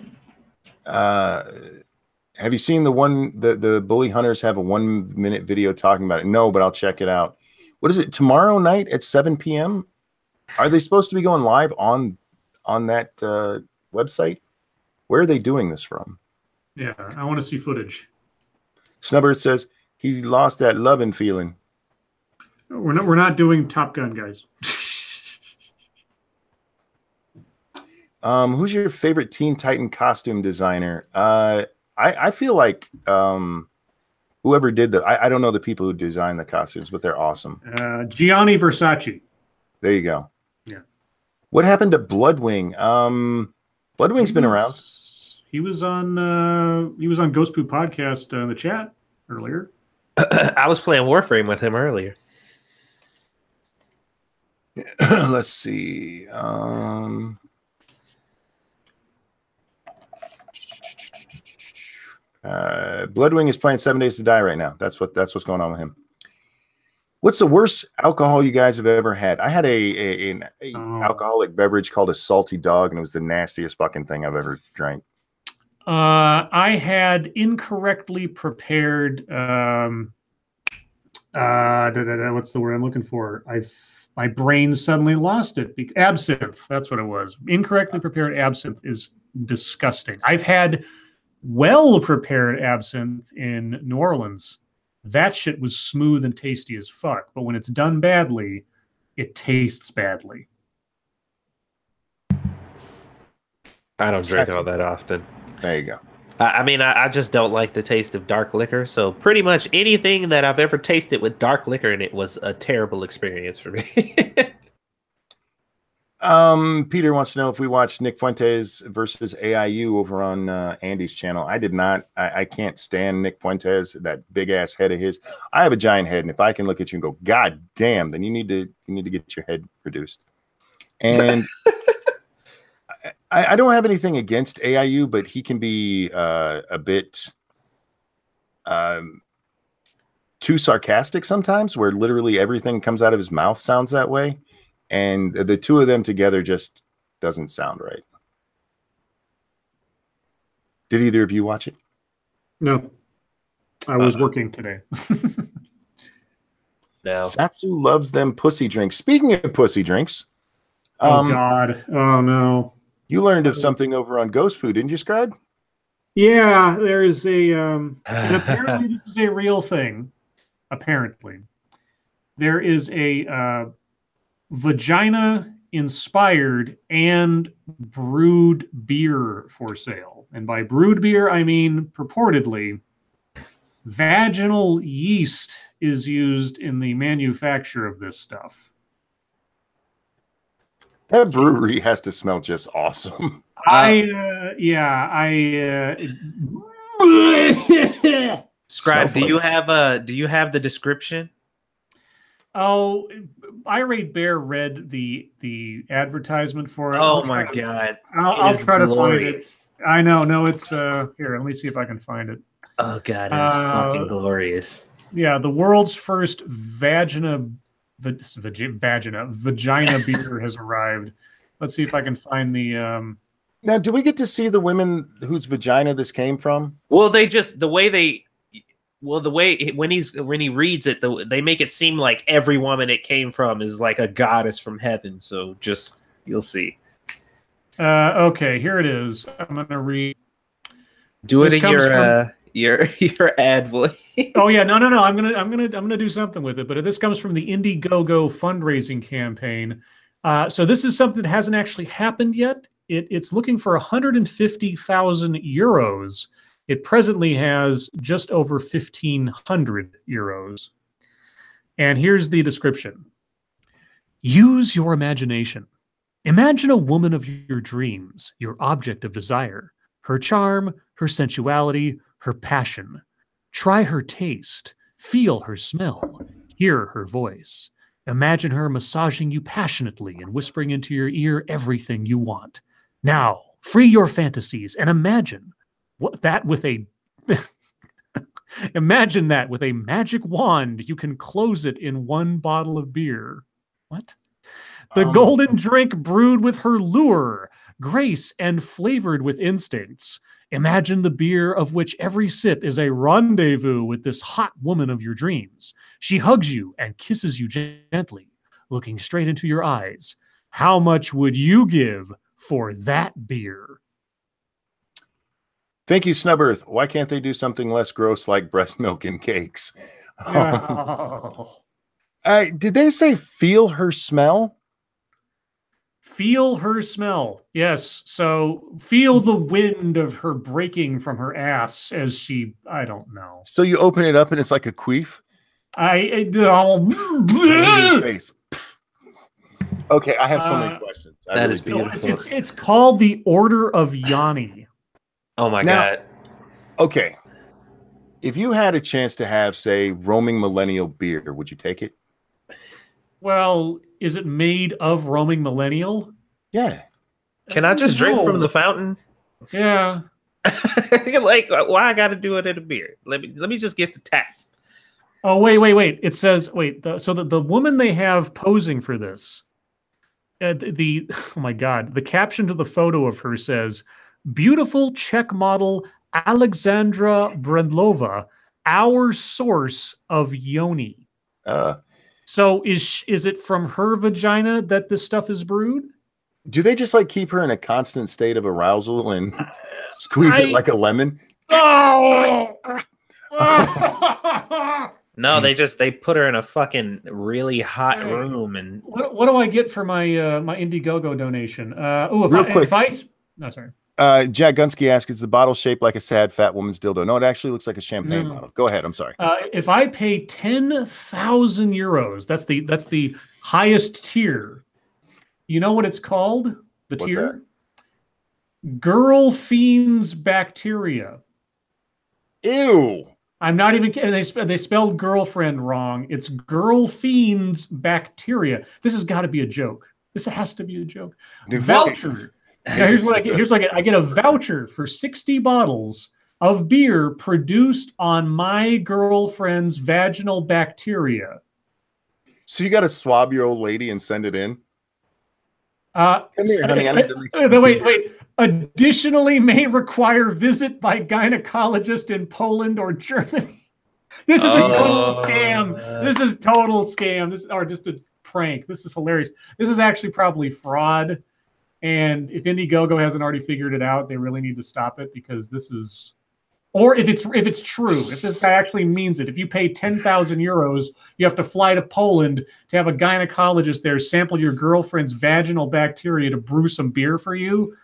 Have you seen the Bully Hunters have a 1 minute video talking about it? No, but I'll check it out. What is it? Tomorrow night at 7 p.m. Are they supposed to be going live on that website? Where are they doing this from? Yeah, I want to see footage. Snubber says he lost that loving feeling. We're not doing Top Gun, guys. Who's your favorite Teen Titan costume designer? I feel like whoever did I don't know the people who designed the costumes, but they're awesome. Gianni Versace. There you go. Yeah. What happened to Bloodwing? Bloodwing's been around. He was on Ghost Poop Podcast in the chat earlier. I was playing Warframe with him earlier. Let's see. Bloodwing is playing 7 Days to Die right now. That's what's going on with him. What's the worst alcohol you guys have ever had? I had an alcoholic beverage called a salty dog, and it was the nastiest fucking thing I've ever drank. I had incorrectly prepared. What's the word I'm looking for? My brain suddenly lost it. Absinthe. That's what it was. Incorrectly prepared absinthe is disgusting. I've had well-prepared absinthe in New Orleans. That shit was smooth and tasty as fuck. But when it's done badly, it tastes badly. I don't drink all that often. There you go. I mean, I just don't like the taste of dark liquor. So pretty much anything that I've ever tasted with dark liquor in it was a terrible experience for me. Peter wants to know if we watched Nick Fuentes versus AIU over on Andy's channel. I did not. I can't stand Nick Fuentes, that big ass head of his. I have a giant head, and if I can look at you and go, God damn, then you need to get your head reduced. And I don't have anything against AIU, but he can be a bit too sarcastic sometimes, where literally everything comes out of his mouth sounds that way. And the two of them together just doesn't sound right. Did either of you watch it? No. I was working today. No. Satsu loves them pussy drinks. Speaking of pussy drinks. Oh, God. Oh, no. You learned of something over on Ghost Poo, didn't you, Scribe? Yeah, there is a, and apparently this is a real thing. Apparently, there is a vagina-inspired and brewed beer for sale. And by brewed beer, I mean purportedly vaginal yeast is used in the manufacture of this stuff. That brewery has to smell just awesome. Scribe, do you have the description? Oh, Irate Bear read the advertisement for it. Oh my god! I'll try to find it. I know. No, it's here. Let me see if I can find it. Oh god, it was fucking glorious. Yeah, the world's first vagina beer has arrived. Let's see if I can find the. Now, do we get to see the women whose vagina this came from? Well, when he reads it, they make it seem like every woman it came from is like a goddess from heaven. So just you'll see. Okay, here it is. I'm gonna read. Do it in your ad voice. Oh yeah, no. I'm gonna do something with it. But this comes from the Indiegogo fundraising campaign. So this is something that hasn't actually happened yet. It's looking for 150,000 euros. It presently has just over 1,500 euros. And here's the description. Use your imagination. Imagine a woman of your dreams, your object of desire, her charm, her sensuality, her passion. Try her taste, feel her smell, hear her voice. Imagine her massaging you passionately and whispering into your ear everything you want. Now, free your fantasies and imagine that with a magic wand, you can close it in one bottle of beer. What? The golden drink brewed with her lure, grace, and flavored with instincts. Imagine the beer of which every sip is a rendezvous with this hot woman of your dreams. She hugs you and kisses you gently, looking straight into your eyes. How much would you give for that beer? Thank you, Snubbirth. Why can't they do something less gross like breast milk and cakes? Did they say feel her smell? Feel her smell. Yes. So feel the wind of her breaking from her ass as she, I don't know. So you open it up and it's like a queef? Face. Okay, I have so many questions. That is beautiful. It's called the Order of Yanni. Oh my god. Okay. If you had a chance to have, say, roaming millennial beer, would you take it? Well, is it made of roaming millennial? Yeah. Can I just drink from the fountain? Yeah. Like, why I got to do it in a beer? Let me just get the tap. Oh, wait. It says, so the woman they have posing for this, oh my God, the caption to the photo of her says, beautiful Czech model Alexandra Brendlova, our source of yoni. So is it from her vagina that this stuff is brewed? Do they just like keep her in a constant state of arousal and squeeze it like a lemon? Oh! No, they put her in a fucking really hot room. And what do I get for my my Indiegogo donation? Jack Gunsky asks, is the bottle shaped like a sad fat woman's dildo? No, it actually looks like a champagne bottle. Go ahead. I'm sorry. If I pay 10,000 euros, that's the highest tier. You know what it's called? What's tier? That? Girl Fiends Bacteria. Ew. I'm not even kidding. They spelled girlfriend wrong. It's Girl Fiends Bacteria. This has got to be a joke. This has to be a joke. Voucher. Now, here's what I get. I get a voucher for 60 bottles of beer produced on my girlfriend's vaginal bacteria. So you got to swab your old lady and send it in? Come here, honey. Wait. Additionally, may require visit by gynecologist in Poland or Germany. This is a total scam. This is total scam. This is just a prank. This is hilarious. This is actually probably fraud. And if Indiegogo hasn't already figured it out, they really need to stop it because this is, or if it's true, if this guy actually means it, if you pay 10,000 euros, you have to fly to Poland to have a gynecologist there sample your girlfriend's vaginal bacteria to brew some beer for you.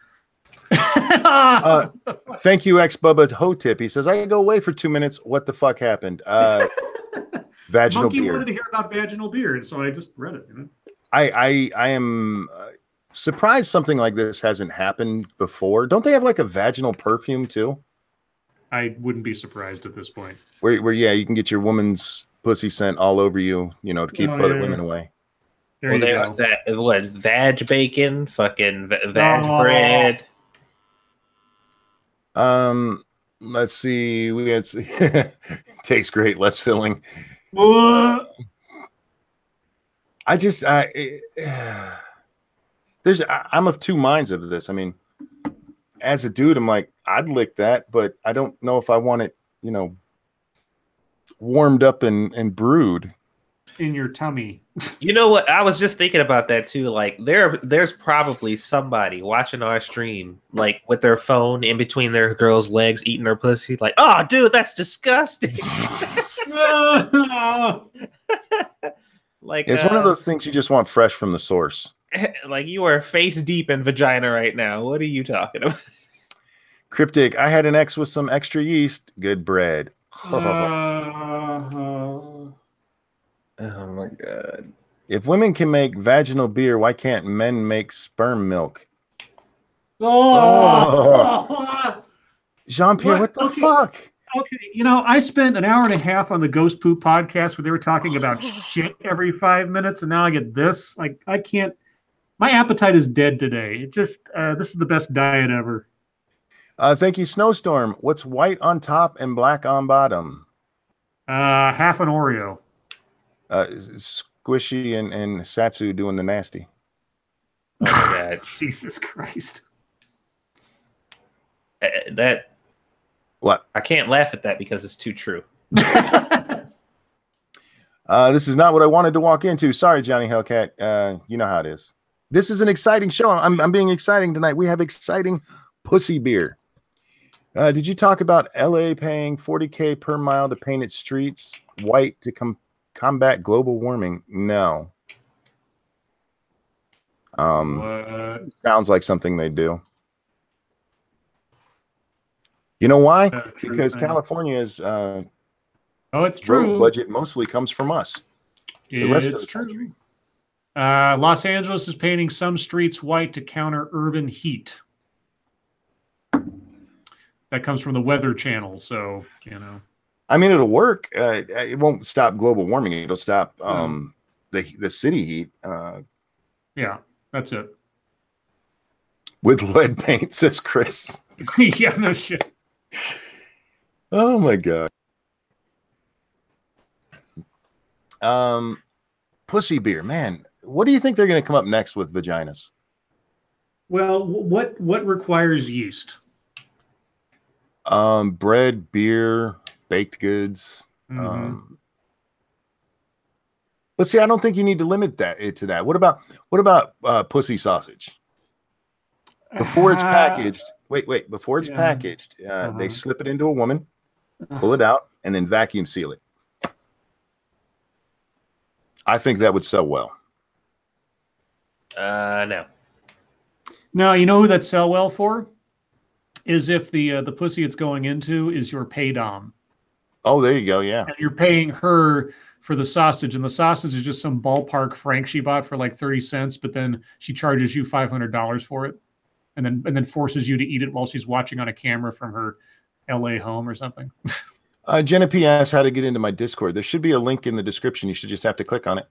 Thank you, ex-Bubba Hotip. He says, I can go away for 2 minutes. What the fuck happened? Vaginal Monkey beer. wanted to hear about vaginal beer, and so I just read it. You know? I am surprised something like this hasn't happened before. Don't they have like a vaginal perfume too? I wouldn't be surprised at this point. Where yeah, you can get your woman's pussy scent all over you, you know, to keep other women away. There you there's go. that, what, vag bacon, fucking vag bread. Let's see. We had tastes great, less filling. What? I'm of two minds of this. I mean, as a dude, I'm like, I'd lick that, but I don't know if I want it, you know, warmed up and brewed In your tummy. You know what? I was just thinking about that too. Like there's probably somebody watching our stream, like with their phone in between their girl's legs, eating her pussy. Like, oh, dude, that's disgusting. Like it's one of those things you just want fresh from the source. Like you are face deep in vagina right now. What are you talking about? Cryptic. I had an ex with some extra yeast. Good bread. Oh my god. If women can make vaginal beer, why can't men make sperm milk? Jean-Pierre, what the fuck? Okay, you know, I spent an hour and a half on the Ghost Poop podcast where they were talking about shit every 5 minutes, and now I get this. Like, I can't. My appetite is dead today. It just, this is the best diet ever. Thank you, Snowstorm. What's white on top and black on bottom? Half an Oreo. Squishy and Satsu doing the nasty. Oh my god. Jesus Christ. That. What? I can't laugh at that because it's too true. This is not what I wanted to walk into. Sorry, Johnny Hellcat. You know how it is. This is an exciting show. I'm being exciting tonight. We have exciting pussy beer. Did you talk about LA paying $40K per mile to paint its streets white to combat global warming? No. Sounds like something they do. You know why? Because California's it's true. road budget mostly comes from us. The rest of the country. Los Angeles is painting some streets white to counter urban heat. That comes from the Weather Channel, so, you know. I mean, it'll work. It won't stop global warming. It'll stop the city heat. Yeah, that's it. With lead paint, says Chris. Yeah, no shit. Oh, my God. Pussy beer, man. What do you think they're going to come up next with vaginas? Well, what requires yeast? Bread, beer, baked goods. Mm-hmm. But see, I don't think you need to limit it to that. What about pussy sausage? Before it's packaged, wait. Before it's packaged, they slip it into a woman, pull it out, and then vacuum seal it. I think that would sell well. No. No, you know who that sell well for? Is if the pussy it's going into is your pay dom. Oh, there you go. Yeah. And you're paying her for the sausage, and the sausage is just some ballpark frank she bought for like 30 cents, but then she charges you $500 for it, and then forces you to eat it while she's watching on a camera from her LA home or something. Jenna P asked how to get into my Discord. There should be a link in the description. You should just have to click on it.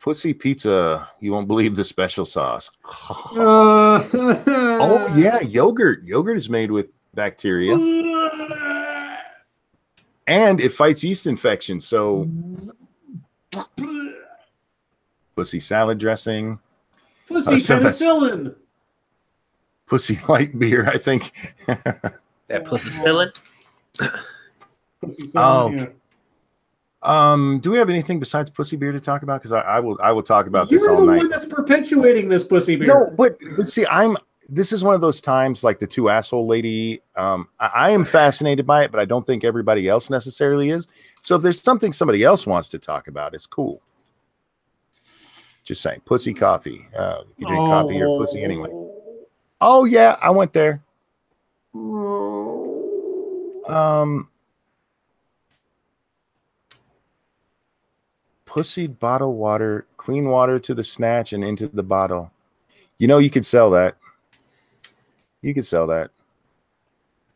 Pussy pizza. You won't believe the special sauce. Oh yeah, yogurt. Yogurt is made with bacteria, and it fights yeast infection. So, pussy salad dressing. Pussy penicillin. Pussy light beer, I think. That pussy filling. Oh, Do we have anything besides pussy beer to talk about? Because I will talk about this You're all the night. one that's perpetuating this pussy beer. No, but see, this is one of those times like the two asshole lady. I am fascinated by it, but I don't think everybody else necessarily is. So if there's something somebody else wants to talk about, it's cool. Just saying, pussy coffee. You drink coffee or pussy anyway. Oh yeah, I went there. Pussy bottle water, clean water to the snatch and into the bottle. You know, you could sell that. You could sell that.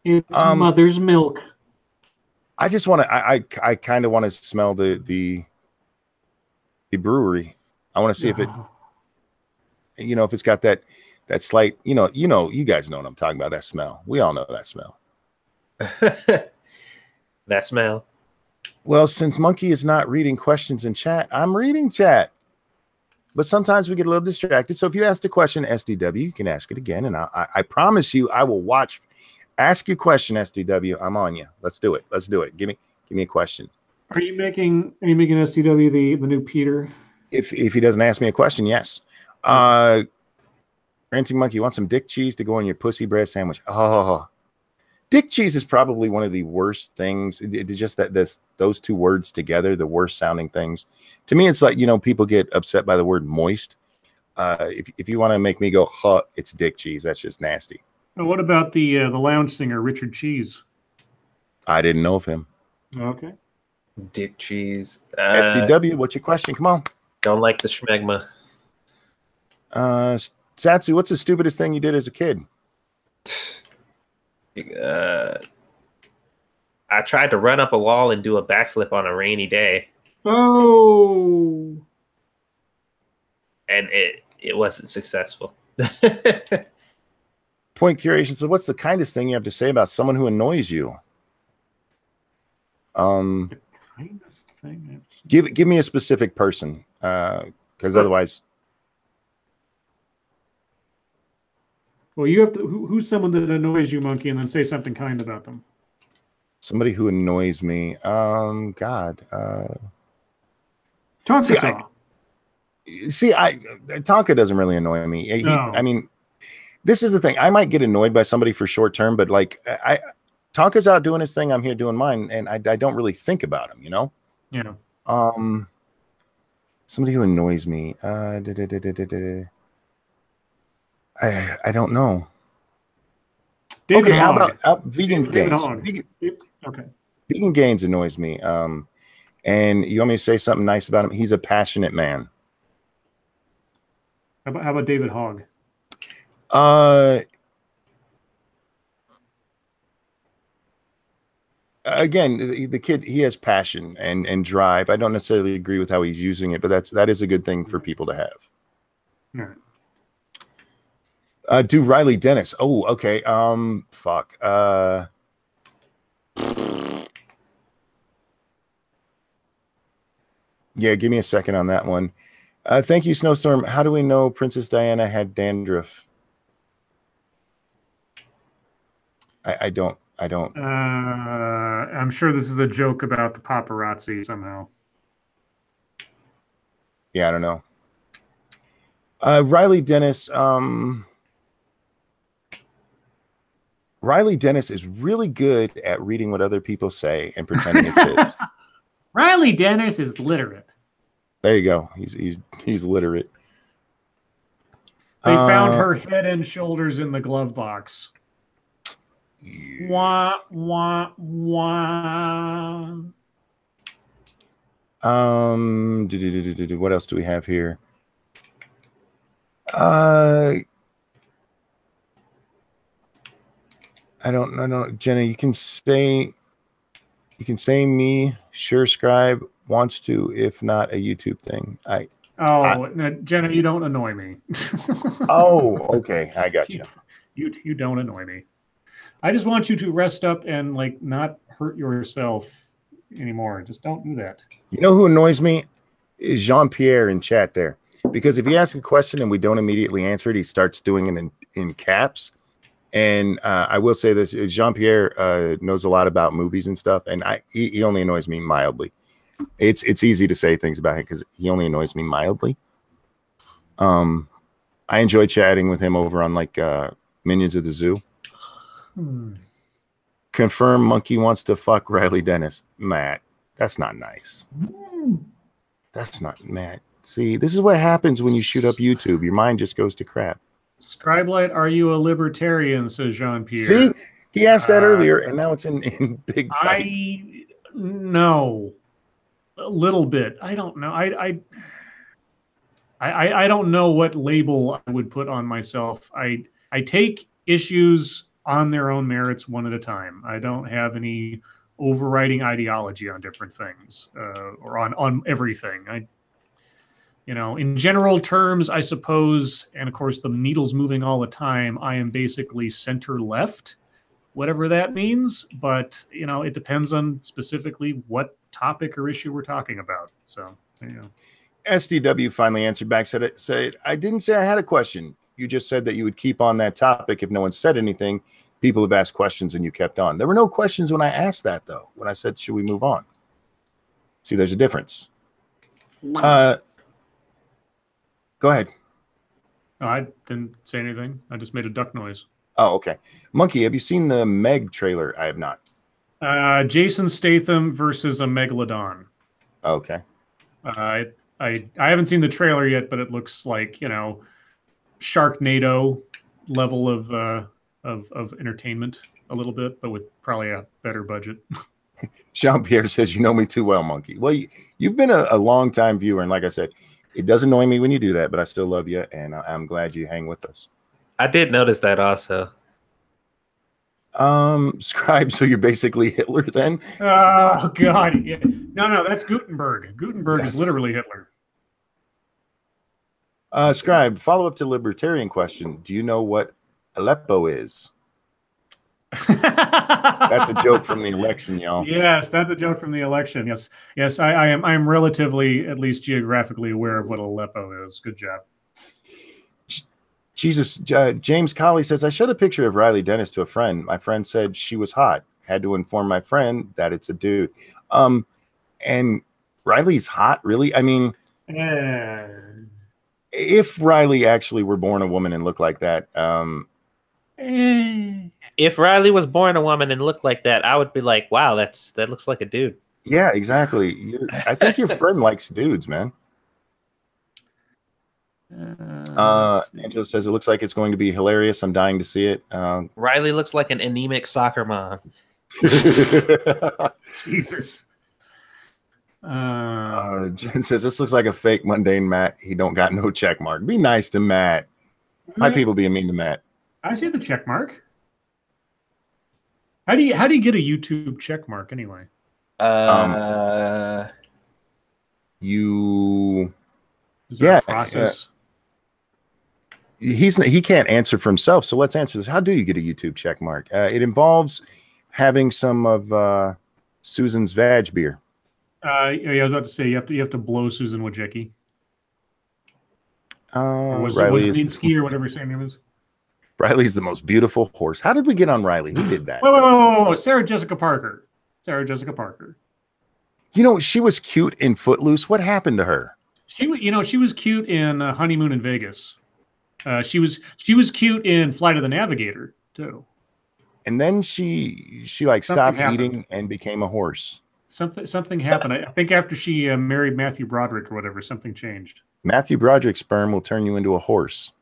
It's mother's milk. I just want to. I kind of want to smell the brewery. I want to see if it, you know, if it's got that slight, you guys know what I'm talking about. That smell. We all know that smell. That smell. Well, since Monkey is not reading questions in chat, I'm reading chat. But sometimes we get a little distracted. So if you asked a question, SDW, you can ask it again. And I promise you, I will watch. Ask your question, SDW. I'm on you. Let's do it. Let's do it. Give me a question. Are you making SDW the new Peter? If he doesn't ask me a question, yes. Ranting Monkey, you want some dick cheese to go on your pussy bread sandwich? Oh, dick cheese is probably one of the worst things. It's just that those two words together, the worst sounding things. To me, it's like, people get upset by the word moist. If you want to make me go, huh, it's dick cheese. That's just nasty. What about the lounge singer Richard Cheese? I didn't know of him. Okay. Dick cheese. SDW, what's your question? Come on. Don't like the schmegma. Satsu, what's the stupidest thing you did as a kid? I tried to run up a wall and do a backflip on a rainy day. Oh. And it wasn't successful. Point Curation. So what's the kindest thing you have to say about someone who annoys you? The kindest thing. Give me a specific person, because otherwise. Well, you have to. Who's someone that annoys you, Monkey, and then say something kind about them? Somebody who annoys me. God. Tonka. Tonka doesn't really annoy me. No. I mean, this is the thing. I might get annoyed by somebody for short term, but like Tonka's out doing his thing. I'm here doing mine, and I don't really think about him. Yeah. Somebody who annoys me. I don't know. David okay, Hogg. how about Vegan Gains? Okay. Vegan Gains annoys me. And you want me to say something nice about him? He's a passionate man. How about David Hogg? Again, the kid, he has passion and drive. I don't necessarily agree with how he's using it, but that is a good thing for people to have. All right. Do Riley Dennis. Oh, okay. Fuck. Yeah, give me a second on that one. Thank you, Snowstorm. How do we know Princess Diana had dandruff? I don't. I'm sure this is a joke about the paparazzi somehow. Yeah, I don't know. Riley Dennis. Riley Dennis is really good at reading what other people say and pretending it's his. Riley Dennis is literate. There you go. He's literate. They found her head and shoulders in the glove box. Yeah. Wah, wah, wah. What else do we have here? I don't know. Jenna, you can say me, sure, Scribe wants to, if not a YouTube thing. No, Jenna, you don't annoy me. Oh, okay. I got you. You don't annoy me. I just want you to rest up and like not hurt yourself anymore. Just don't do that. You know who annoys me? Is Jean-Pierre in chat there. Because if you ask a question and we don't immediately answer it, he starts doing it in caps. And I will say this: Jean-Pierre knows a lot about movies and stuff, and he only annoys me mildly. It's easy to say things about him because he only annoys me mildly. I enjoy chatting with him over on like Minions of the Zoo. Confirm Monkey wants to fuck Riley Dennis. Matt, that's not nice. That's not Matt. See, this is what happens when you shoot up YouTube. Your mind just goes to crap. Scribelight, are you a libertarian? Says Jean-Pierre. See, he asked that earlier, and now it's in big type. No, a little bit. I don't know. I don't know what label I would put on myself. I take issues on their own merits one at a time. I don't have any overriding ideology on different things or on everything. In general terms, I suppose, and of course the needle's moving all the time, I am basically center left, whatever that means. But, it depends on specifically what topic or issue we're talking about. So, SDW finally answered back, said, I didn't say I had a question. You just said that you would keep on that topic if no one said anything. People have asked questions and you kept on. There were no questions when I asked that, though, when I said, should we move on? See, there's a difference. Go ahead. No, I didn't say anything. I just made a duck noise. Oh, okay. Monkey, have you seen the Meg trailer? I have not. Jason Statham versus a megalodon. Okay. I haven't seen the trailer yet, but it looks like Sharknado level of entertainment a little bit, but with probably a better budget. Jean-Pierre says, you know me too well, Monkey. Well, you've been a long-time viewer, and like I said, it does annoy me when you do that, but I still love you, and I'm glad you hang with us. I did notice that also. Scribe, so you're basically Hitler then? Oh, God. Yeah. No, that's Gutenberg. Gutenberg is literally Hitler. Scribe, follow up to libertarian question. Do you know what Aleppo is? That's a joke from the election, y'all. Yes, that's a joke from the election. Yes, I am relatively, at least geographically, aware of what Aleppo is. Good job. Jesus, James Colley says, I showed a picture of Riley Dennis to a friend. My friend said she was hot. Had to inform my friend that it's a dude. And Riley's hot, really? I mean, if Riley actually were born a woman and looked like that, if Riley was born a woman and looked like that, I would be like, wow, that looks like a dude. Yeah, exactly. I think your friend likes dudes, man. Angela says it looks like it's going to be hilarious. I'm dying to see it. Riley looks like an anemic soccer mom. Jesus. Jen says this looks like a fake mundane Matt. He don't got no check mark. Be nice to Matt. My people being mean to Matt. I see the check mark. How do you get a YouTube check mark anyway? Is there a process? He can't answer for himself, so let's answer this. How do you get a YouTube check mark? It involves having some of Susan's vag beer. I was about to say you have to blow Susan Wojcicki. Riley or whatever his name is. Riley's the most beautiful horse. How did we get on Riley? Who did that? Whoa. Sarah Jessica Parker. She was cute in Footloose. What happened to her? She was cute in Honeymoon in Vegas. She was cute in Flight of the Navigator too. And then she like stopped eating and became a horse. Something happened. I think after she married Matthew Broderick or whatever, something changed. Matthew Broderick's sperm will turn you into a horse.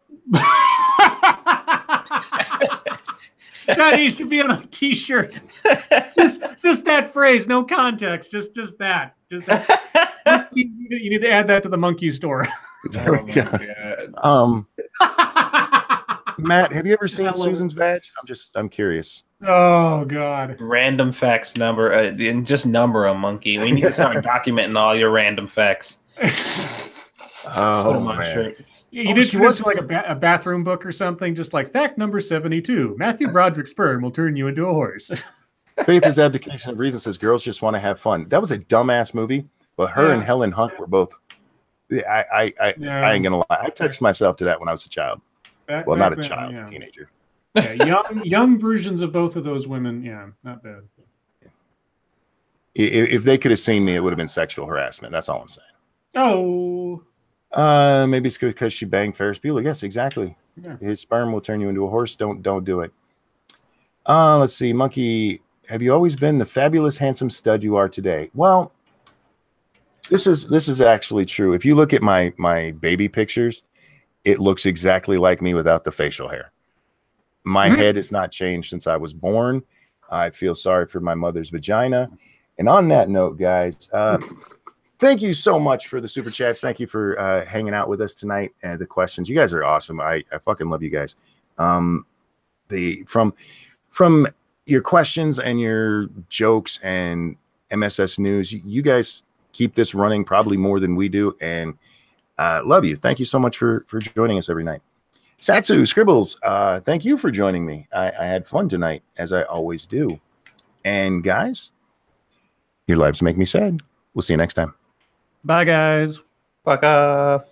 That needs to be on a T-shirt. just that phrase, no context. Just that. You need to add that to the monkey store. There we go. Matt, have you ever seen Susan's vag? I'm curious. Oh God! Random facts number, and just number a monkey. We need to start documenting all your random facts. Oh man! You did was like a bathroom book or something, just like fact number 72: Matthew Broderick's sperm will turn you into a horse. Faith is abdication of reason says girls just want to have fun. That was a dumbass movie, but her and Helen Hunt were both. I ain't gonna lie. I touched myself to that when I was a child. Not a child, a teenager. Yeah, young versions of both of those women. Yeah, not bad. If they could have seen me, it would have been sexual harassment. That's all I'm saying. Oh. Maybe it's because she banged Ferris Bueller. Yes, exactly. Yeah. His sperm will turn you into a horse. Don't do it. Let's see, Monkey. Have you always been the fabulous, handsome stud you are today? Well, this is actually true. If you look at my baby pictures, it looks exactly like me without the facial hair. My head has not changed since I was born. I feel sorry for my mother's vagina. And on that note, guys, thank you so much for the super chats. Thank you for hanging out with us tonight and the questions. You guys are awesome. I fucking love you guys. From your questions and your jokes and MSS news, you guys keep this running probably more than we do, and love you. Thank you so much for joining us every night. Satsu, Scribbles, thank you for joining me. I had fun tonight, as I always do. And guys, your lives make me sad. We'll see you next time. Bye, guys. Fuck off.